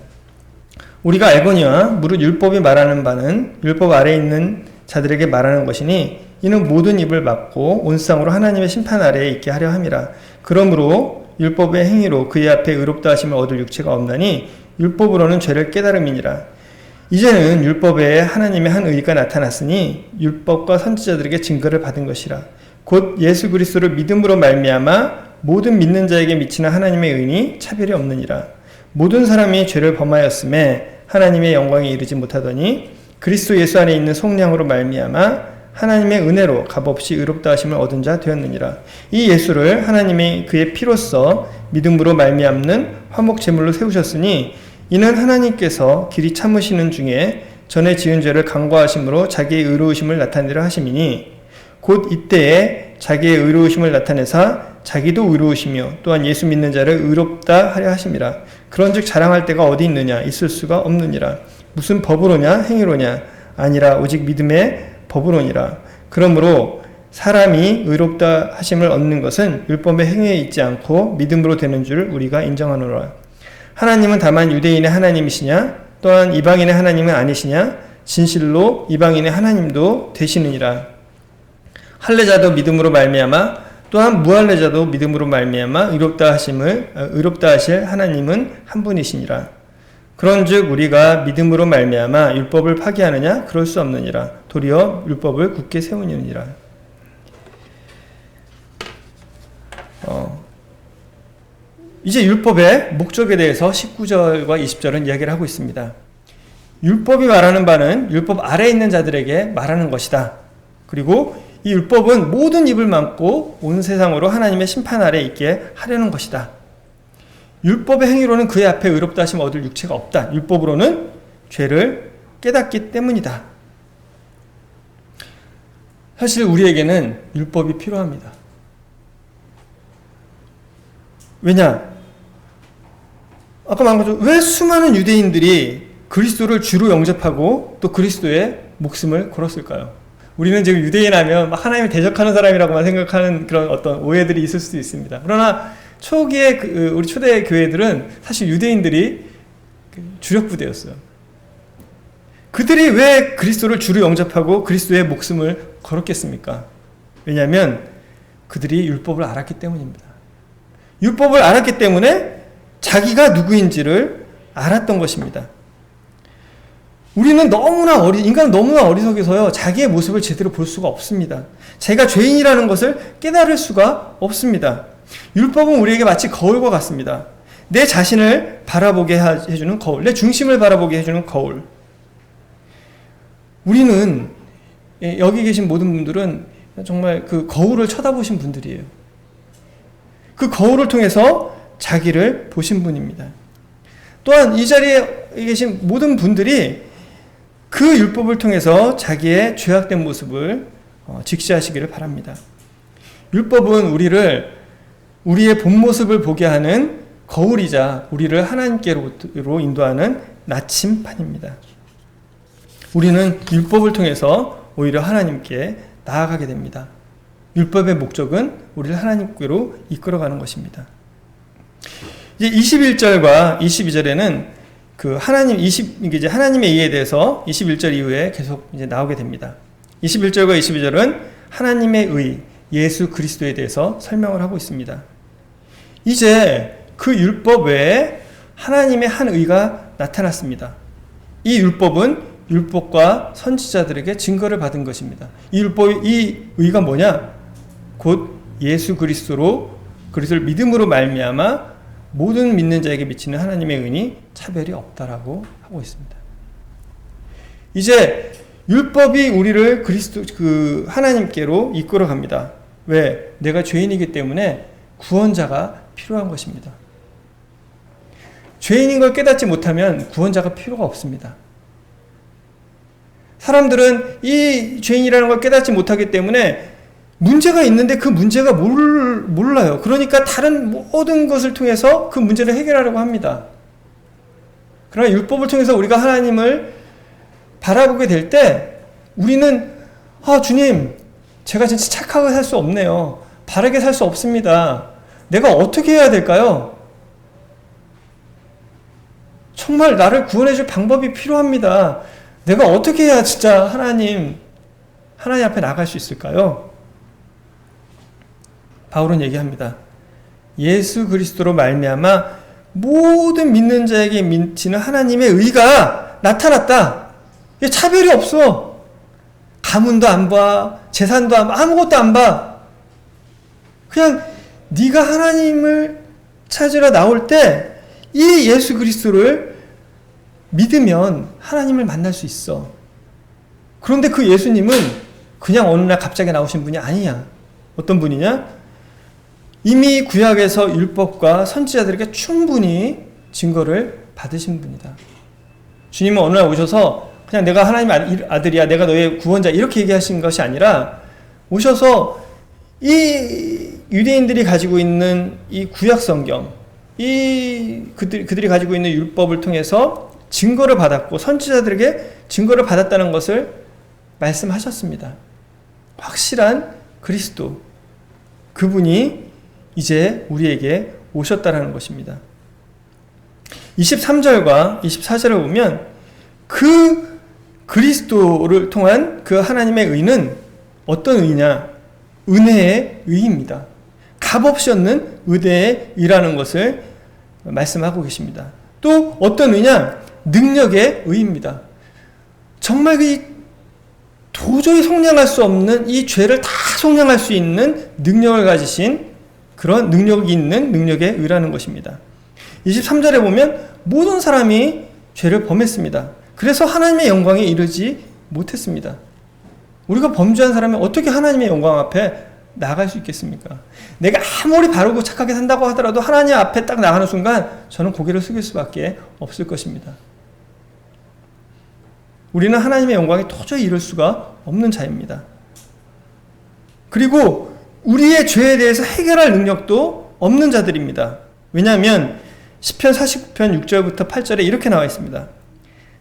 우리가 알거니와 무릇 율법이 말하는 바는 율법 아래에 있는 자들에게 말하는 것이니 이는 모든 입을 막고 온 세상으로 하나님의 심판 아래에 있게 하려 함이라. 그러므로 율법의 행위로 그의 앞에 의롭다 하심을 얻을 육체가 없나니 율법으로는 죄를 깨달음이니라. 이제는 율법에 하나님의 한 의가 나타났으니 율법과 선지자들에게 증거를 받은 것이라. 곧 예수 그리스도를 믿음으로 말미암아 모든 믿는 자에게 미치는 하나님의 의니 차별이 없느니라. 모든 사람이 죄를 범하였음에 하나님의 영광에 이르지 못하더니 그리스도 예수 안에 있는 속량으로 말미암아 하나님의 은혜로 값없이 의롭다 하심을 얻은 자 되었느니라. 이 예수를 하나님의 그의 피로써 믿음으로 말미암는 화목 제물로 세우셨으니 이는 하나님께서 길이 참으시는 중에 전에 지은 죄를 간과하심으로 자기의 의로우심을 나타내려 하심이니 곧 이때에 자기의 의로우심을 나타내사 자기도 의로우시며 또한 예수 믿는 자를 의롭다 하려 하심이라. 그런즉 자랑할 데가 어디 있느냐? 있을 수가 없느니라. 무슨 법으로냐? 행위로냐? 아니라 오직 믿음의 법으로니라. 그러므로 사람이 의롭다 하심을 얻는 것은 율법의 행위에 있지 않고 믿음으로 되는 줄 우리가 인정하노라. 하나님은 다만 유대인의 하나님이시냐? 또한 이방인의 하나님은 아니시냐? 진실로 이방인의 하나님도 되시느니라. 할례자도 믿음으로 말미암아 또한 무할례자도 믿음으로 말미암아 의롭다 하실 하나님은 한 분이시니라. 그런즉 우리가 믿음으로 말미암아 율법을 파기하느냐? 그럴 수 없느니라. 도리어 율법을 굳게 세우느니라. 이제 율법의 목적에 대해서 19절과 20절은 이야기를 하고 있습니다. 율법이 말하는 바는 율법 아래에 있는 자들에게 말하는 것이다. 그리고 이 율법은 모든 입을 막고 온 세상으로 하나님의 심판 아래에 있게 하려는 것이다. 율법의 행위로는 그의 앞에 의롭다 하심 얻을 육체가 없다. 율법으로는 죄를 깨닫기 때문이다. 사실 우리에게는 율법이 필요합니다. 왜냐? 아까 말한 것처럼 왜 수많은 유대인들이 그리스도를 주로 영접하고 또 그리스도의 목숨을 걸었을까요? 우리는 지금 유대인 하면 막 하나님을 대적하는 사람이라고만 생각하는 그런 어떤 오해들이 있을 수도 있습니다. 그러나 초기에 우리 초대 교회들은 사실 유대인들이 주력 부대였어요. 그들이 왜 그리스도를 주로 영접하고 그리스도의 목숨을 걸었겠습니까? 왜냐하면 그들이 율법을 알았기 때문입니다. 율법을 알았기 때문에 자기가 누구인지를 알았던 것입니다. 우리는 인간은 너무나 어리석어서요, 자기의 모습을 제대로 볼 수가 없습니다. 자기가 죄인이라는 것을 깨달을 수가 없습니다. 율법은 우리에게 마치 거울과 같습니다. 내 자신을 바라보게 해주는 거울, 내 중심을 바라보게 해주는 거울. 우리는, 여기 계신 모든 분들은 정말 그 거울을 쳐다보신 분들이에요. 그 거울을 통해서 자기를 보신 분입니다. 또한 이 자리에 계신 모든 분들이 그 율법을 통해서 자기의 죄악된 모습을 직시하시기를 바랍니다. 율법은 우리의 본 모습을 보게 하는 거울이자 우리를 하나님께로 인도하는 나침판입니다. 우리는 율법을 통해서 오히려 하나님께 나아가게 됩니다. 율법의 목적은 우리를 하나님께로 이끌어가는 것입니다. 이제 21절과 22절에는 이제 하나님의 의에 대해서 21절 이후에 계속 이제 나오게 됩니다. 21절과 22절은 하나님의 의, 예수 그리스도에 대해서 설명을 하고 있습니다. 이제 그 율법 외에 하나님의 한 의가 나타났습니다. 이 율법은 율법과 선지자들에게 증거를 받은 것입니다. 이 의가 뭐냐? 곧 예수 그리스도를 믿음으로 말미암아 모든 믿는 자에게 미치는 하나님의 은이 차별이 없다라고 하고 있습니다. 이제 율법이 우리를 하나님께로 이끌어 갑니다. 왜? 내가 죄인이기 때문에 구원자가 필요한 것입니다. 죄인인 걸 깨닫지 못하면 구원자가 필요가 없습니다. 사람들은 이 죄인이라는 걸 깨닫지 못하기 때문에 문제가 있는데 그 문제가 몰라요. 그러니까 다른 모든 것을 통해서 그 문제를 해결하려고 합니다. 그러나 율법을 통해서 우리가 하나님을 바라보게 될 때 우리는 주님, 제가 진짜 착하게 살 수 없네요. 바르게 살 수 없습니다. 내가 어떻게 해야 될까요? 정말 나를 구원해 줄 방법이 필요합니다. 내가 어떻게 해야 진짜 하나님 앞에 나갈 수 있을까요? 바울은 얘기합니다. 예수 그리스도로 말미암아 모든 믿는 자에게 미치는 하나님의 의가 나타났다. 이게 차별이 없어. 가문도 안 봐, 재산도 안 봐, 아무것도 안 봐. 그냥 네가 하나님을 찾으러 나올 때 이 예수 그리스도를 믿으면 하나님을 만날 수 있어. 그런데 그 예수님은 그냥 어느 날 갑자기 나오신 분이 아니야. 어떤 분이냐? 이미 구약에서 율법과 선지자들에게 충분히 증거를 받으신 분이다. 주님은 어느 날 오셔서 그냥 내가 하나님의 아들이야, 내가 너의 구원자 이렇게 얘기하신 것이 아니라 오셔서 이 유대인들이 가지고 있는 이 구약 성경, 그들이 가지고 있는 율법을 통해서 증거를 받았고 선지자들에게 증거를 받았다는 것을 말씀하셨습니다. 확실한 그리스도, 그분이 이제 우리에게 오셨다라는 것입니다. 23절과 24절을 보면 그 그리스도를 통한 그 하나님의 의는 어떤 의냐? 은혜의 의입니다. 값없이 얻는 은혜의 의라는 것을 말씀하고 계십니다. 또 어떤 의냐? 능력의 의입니다. 정말 도저히 속량할 수 없는 이 죄를 다 속량할 수 있는 능력을 가지신 그런 능력이 있는 능력의 의라는 것입니다. 23절에 보면 모든 사람이 죄를 범했습니다. 그래서 하나님의 영광에 이르지 못했습니다. 우리가 범죄한 사람이 어떻게 하나님의 영광 앞에 나갈 수 있겠습니까? 내가 아무리 바르고 착하게 산다고 하더라도 하나님 앞에 딱 나가는 순간 저는 고개를 숙일 수밖에 없을 것입니다. 우리는 하나님의 영광에 도저히 이룰 수가 없는 자입니다. 그리고 우리의 죄에 대해서 해결할 능력도 없는 자들입니다. 왜냐하면 시편 49편 6절부터 8절에 이렇게 나와 있습니다.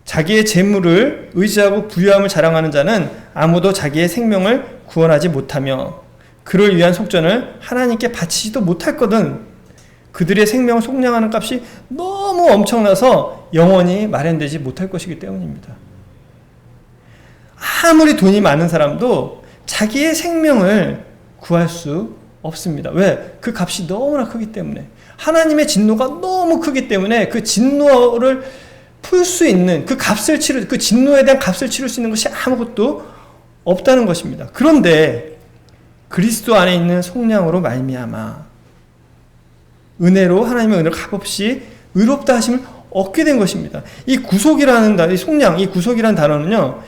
자기의 재물을 의지하고 부유함을 자랑하는 자는 아무도 자기의 생명을 구원하지 못하며 그를 위한 속전을 하나님께 바치지도 못할거든. 그들의 생명을 속량하는 값이 너무 엄청나서 영원히 마련되지 못할 것이기 때문입니다. 아무리 돈이 많은 사람도 자기의 생명을 구할 수 없습니다. 왜? 그 값이 너무나 크기 때문에. 하나님의 진노가 너무 크기 때문에 그 진노를 풀 수 있는 그 진노에 대한 값을 치를 수 있는 것이 아무것도 없다는 것입니다. 그런데 그리스도 안에 있는 속량으로 말미암아 은혜로 하나님의 은혜로 값없이 의롭다 하심을 얻게 된 것입니다. 이 구속이라는 단어, 이 속량, 이 구속이라는 단어는요,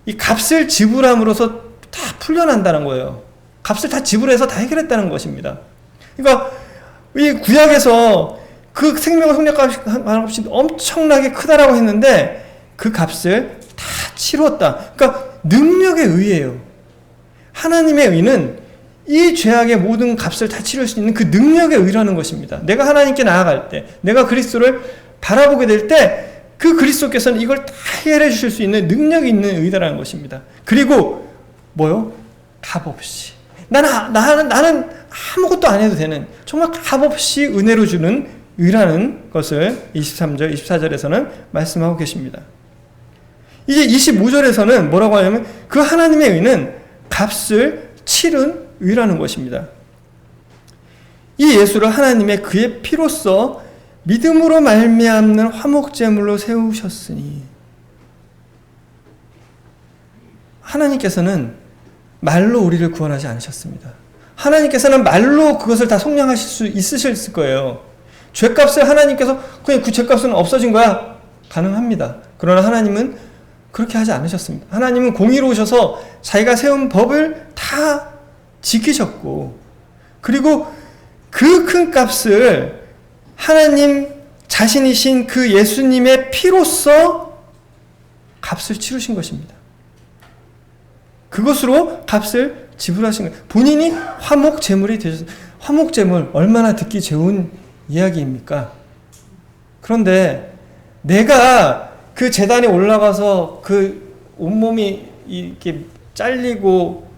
이 값을 지불함으로써 다 풀려난다는 거예요. 값을 다 지불해서 다 해결했다는 것입니다. 그러니까 이 구약에서 그 생명의 속량값이 엄청나게 크다라고 했는데 그 값을 다 치루었다. 그러니까 능력의 의예요. 하나님의 의는 이 죄악의 모든 값을 다 치를 수 있는 그 능력의 의라는 것입니다. 내가 하나님께 나아갈 때, 내가 그리스도를 바라보게 될 때 그 그리스도께서는 이걸 다 해결해 주실 수 있는 능력이 있는 의다라는 것입니다. 그리고 뭐요? 값없이. 나는 아무것도 안 해도 되는 정말 값없이 은혜로 주는 의라는 것을 23절, 24절에서는 말씀하고 계십니다. 이제 25절에서는 뭐라고 하냐면 그 하나님의 의는 값을 치른 의라는 것입니다. 이 예수를 하나님의 그의 피로써 믿음으로 말미암는 화목제물로 세우셨으니 하나님께서는 말로 우리를 구원하지 않으셨습니다. 하나님께서는 말로 그것을 다 속량하실 수 있으실 거예요. 죄값을 하나님께서 그냥 그 죄값은 없어진 거야. 가능합니다. 그러나 하나님은 그렇게 하지 않으셨습니다. 하나님은 공의로우셔서 자기가 세운 법을 다 지키셨고 그리고 그 큰 값을 하나님 자신이신 그 예수님의 피로써 값을 치르신 것입니다. 그것으로 값을 지불하신 거예요. 본인이 화목제물이 되셨습니다. 화목제물 얼마나 듣기 좋은 이야기입니까? 그런데 내가 그 제단에 올라가서 그 온몸이 이렇게 잘리고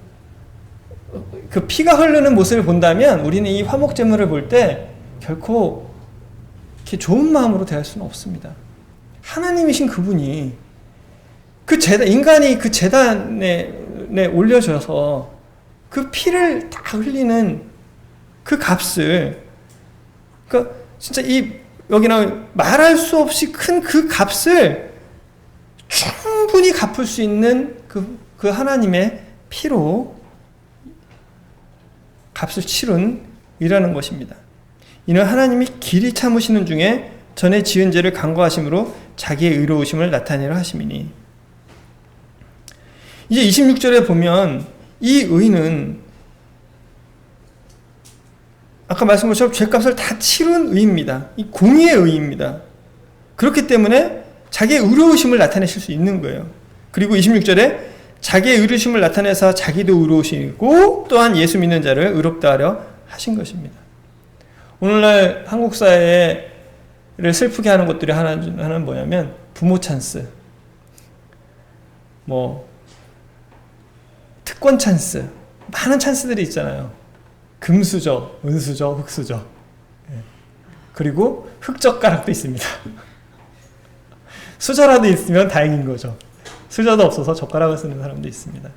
그 피가 흐르는 모습을 본다면 우리는 이 화목제물을 볼 때 결코 이렇게 좋은 마음으로 대할 수는 없습니다. 하나님이신 그분이 그 제단, 인간이 그 제단에 올려져서 그 피를 다 흘리는 그 값을, 그러니까 진짜 여기 나오는 말할 수 없이 큰 그 값을 충분히 갚을 수 있는 그 하나님의 피로 값을 치른 이라는 것입니다. 이는 하나님이 길이 참으시는 중에 전에 지은 죄를 간과하심으로 자기의 의로우심을 나타내려 하심이니. 이제 26절에 보면 이 의는 아까 말씀한 것처럼 죄값을 다 치른 의입니다. 이 공의의 의입니다. 그렇기 때문에 자기의 의로우심을 나타내실 수 있는 거예요. 그리고 26절에 자기의 의로우심을 나타내서 자기도 의로우시고 또한 예수 믿는 자를 의롭다 하려 하신 것입니다. 오늘날 한국 사회를 슬프게 하는 것들이 하나는 뭐냐면 부모 찬스, 특권 찬스, 많은 찬스들이 있잖아요. 금수저, 은수저, 흑수저, 그리고 흑젓가락도 있습니다. 수저라도 있으면 다행인 거죠. 수저도 없어서 젓가락을 쓰는 사람도 있습니다.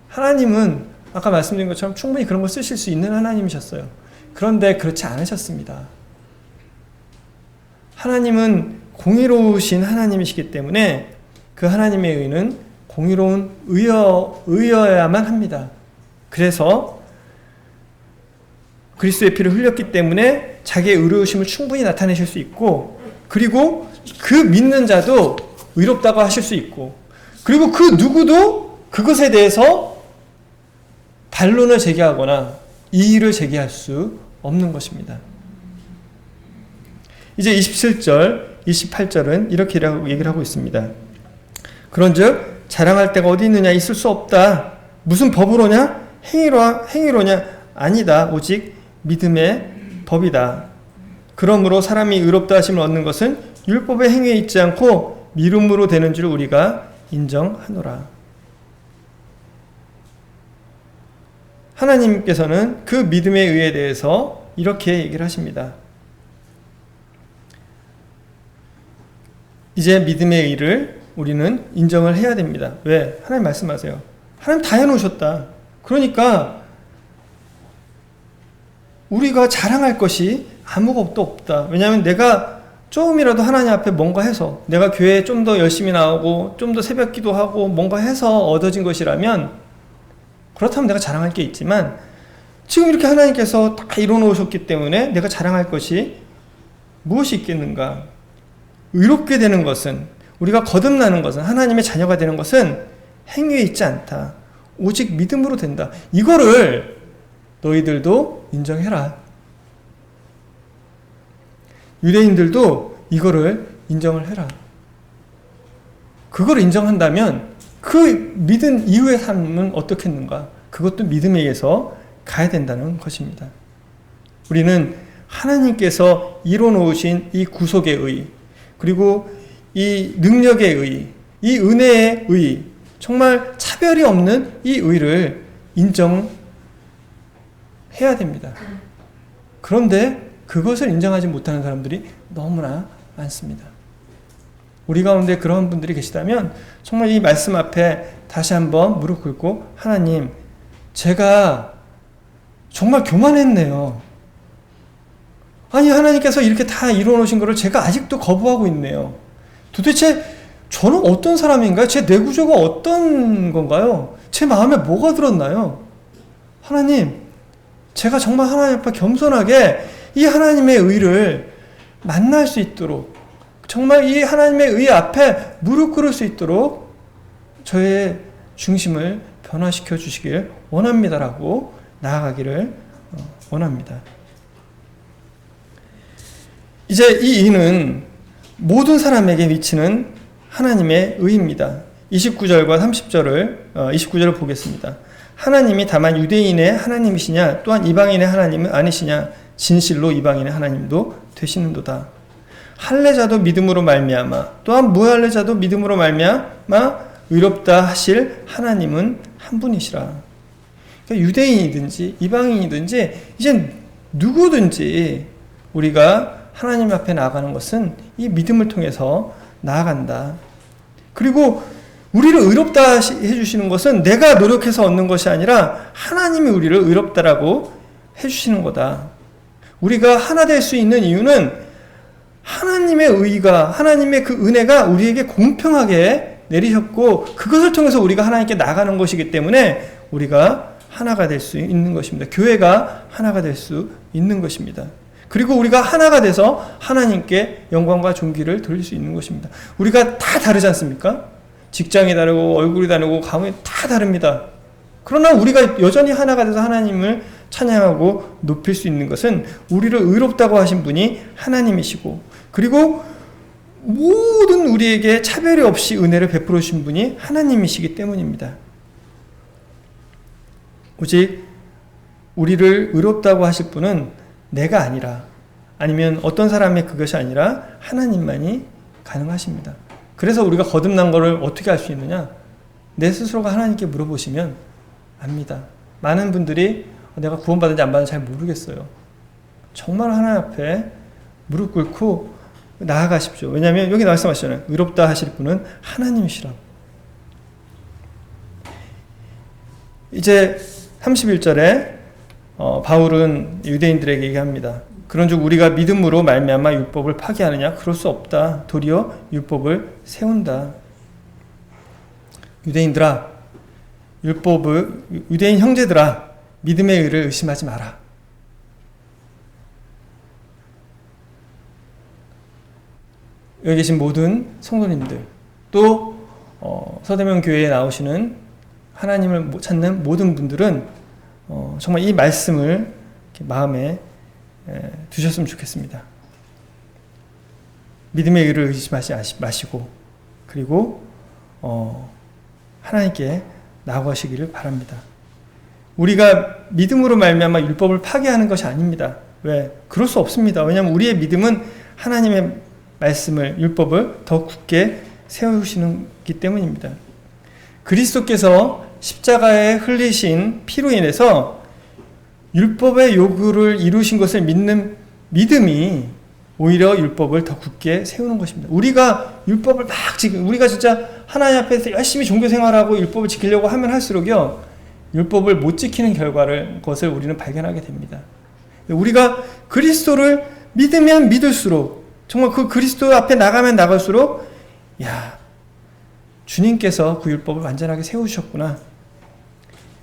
하나님은 아까 말씀드린 것처럼 충분히 그런 걸 쓰실 수 있는 하나님이셨어요. 그런데 그렇지 않으셨습니다. 하나님은 공의로우신 하나님이시기 때문에 그 하나님의 의는 공의로운 의여야만 합니다. 그래서 그리스도의 피를 흘렸기 때문에 자기의 의로우심을 충분히 나타내실 수 있고, 그리고 그 믿는 자도 의롭다고 하실 수 있고, 그리고 그 누구도 그것에 대해서 반론을 제기하거나 이의를 제기할 수 없는 것입니다. 이제 27절, 28절은 이렇게 얘기를 하고 있습니다. 그런즉 자랑할 데가 어디 있느냐? 있을 수 없다. 무슨 법으로냐? 행위로냐? 아니다. 오직 믿음의 법이다. 그러므로 사람이 의롭다 하심을 얻는 것은 율법의 행위에 있지 않고 믿음으로 되는 줄 우리가 인정하노라. 하나님께서는 그 믿음의 의에 대해서 이렇게 얘기를 하십니다. 이제 믿음의 의를 우리는 인정을 해야 됩니다. 왜? 하나님 말씀하세요. 하나님 다 해놓으셨다. 그러니까 우리가 자랑할 것이 아무것도 없다. 왜냐하면 내가 조금이라도 하나님 앞에 뭔가 해서, 내가 교회에 좀 더 열심히 나오고 좀 더 새벽 기도하고 뭔가 해서 얻어진 것이라면, 그렇다면 내가 자랑할 게 있지만, 지금 이렇게 하나님께서 다 이뤄놓으셨기 때문에 내가 자랑할 것이 무엇이 있겠는가? 의롭게 되는 것은, 우리가 거듭나는 것은, 하나님의 자녀가 되는 것은 행위에 있지 않다. 오직 믿음으로 된다. 이거를 너희들도 인정해라. 유대인들도 이거를 인정을 해라. 그걸 인정한다면 그 믿은 이후의 삶은 어떻겠는가? 그것도 믿음에 의해서 가야 된다는 것입니다. 우리는 하나님께서 이뤄놓으신 이 구속의 의, 그리고 이 능력의 의, 이 은혜의 의, 정말 차별이 없는 이 의를 인정해야 됩니다. 그런데 그것을 인정하지 못하는 사람들이 너무나 많습니다. 우리 가운데 그런 분들이 계시다면 정말 이 말씀 앞에 다시 한번 무릎 꿇고, 하나님, 제가 정말 교만했네요. 아니, 하나님께서 이렇게 다 이루어놓으신 것을 제가 아직도 거부하고 있네요. 도대체 저는 어떤 사람인가요? 제 내구조가 어떤 건가요? 제 마음에 뭐가 들었나요? 하나님, 제가 정말 하나님 앞에 겸손하게 이 하나님의 의를 만날 수 있도록, 정말 이 하나님의 의 앞에 무릎 꿇을 수 있도록 저의 중심을 변화시켜 주시길 원합니다라고 나아가기를 원합니다. 이제 이 의는 모든 사람에게 미치는 하나님의 의입니다. 29절과 30절을 29절을 보겠습니다. 하나님이 다만 유대인의 하나님이시냐, 또한 이방인의 하나님은 아니시냐, 진실로 이방인의 하나님도 되시는도다. 할례자도 믿음으로 말미암아, 또한 무할례자도 믿음으로 말미암아 의롭다 하실 하나님은 한 분이시라. 그러니까 유대인이든지 이방인이든지 이제 누구든지 우리가 하나님 앞에 나아가는 것은 이 믿음을 통해서 나아간다. 그리고 우리를 의롭다 해주시는 것은 내가 노력해서 얻는 것이 아니라 하나님이 우리를 의롭다라고 해주시는 거다. 우리가 하나 될 수 있는 이유는 하나님의 의가, 하나님의 그 은혜가 우리에게 공평하게 내리셨고, 그것을 통해서 우리가 하나님께 나가는 것이기 때문에 우리가 하나가 될 수 있는 것입니다. 교회가 하나가 될 수 있는 것입니다. 그리고 우리가 하나가 돼서 하나님께 영광과 존귀를 돌릴 수 있는 것입니다. 우리가 다 다르지 않습니까? 직장이 다르고 얼굴이 다르고 가문이 다 다릅니다. 그러나 우리가 여전히 하나가 돼서 하나님을 찬양하고 높일 수 있는 것은 우리를 의롭다고 하신 분이 하나님이시고, 그리고 모든 우리에게 차별이 없이 은혜를 베풀어 주신 분이 하나님이시기 때문입니다. 오직 우리를 의롭다고 하실 분은 내가 아니라, 아니면 어떤 사람의 그것이 아니라 하나님만이 가능하십니다. 그래서 우리가 거듭난 것을 어떻게 알 수 있느냐? 내 스스로가 하나님께 물어보시면 압니다. 많은 분들이 내가 구원받은지 안 받은지 잘 모르겠어요. 정말 하나님 앞에 무릎 꿇고 나아가십시오. 왜냐하면 여기 말씀하시잖아요. 의롭다 하실 분은 하나님이시라고. 이제 31절에 바울은 유대인들에게 얘기합니다. 그런즉 우리가 믿음으로 말미암아 율법을 파기하느냐? 그럴 수 없다. 도리어 율법을 세운다. 유대인들아, 유대인 형제들아, 믿음의 의를 의심하지 마라. 여기 계신 모든 성도님들, 또 서대명 교회에 나오시는 하나님을 찾는 모든 분들은 정말 이 말씀을 마음에 두셨으면 좋겠습니다. 믿음의 의를 의심하지 마시고, 그리고 하나님께 나아가시기를 바랍니다. 우리가 믿음으로 말미암아 율법을 파괴하는 것이 아닙니다. 왜? 그럴 수 없습니다. 왜냐하면 우리의 믿음은 하나님의 말씀을, 율법을 더 굳게 세우시기 때문입니다. 그리스도께서 십자가에 흘리신 피로 인해서 율법의 요구를 이루신 것을 믿는 믿음이 오히려 율법을 더 굳게 세우는 것입니다. 우리가 율법을 막 지금 우리가 진짜 하나님 앞에서 열심히 종교 생활하고 율법을 지키려고 하면 할수록요 율법을 못 지키는 것을 우리는 발견하게 됩니다. 우리가 그리스도를 믿으면 믿을수록 정말 그 그리스도 앞에 나가면 나갈수록 야 주님께서 그 율법을 완전하게 세우셨구나.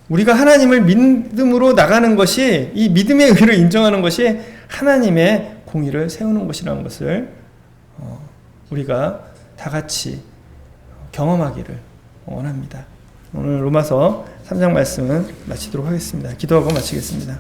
우리가 하나님을 믿음으로 나가는 것이 이 믿음의 의를 인정하는 것이 하나님의 공의를 세우는 것이라는 것을 우리가 다 같이 경험하기를 원합니다. 오늘 로마서 3장 말씀은 마치도록 하겠습니다. 기도하고 마치겠습니다.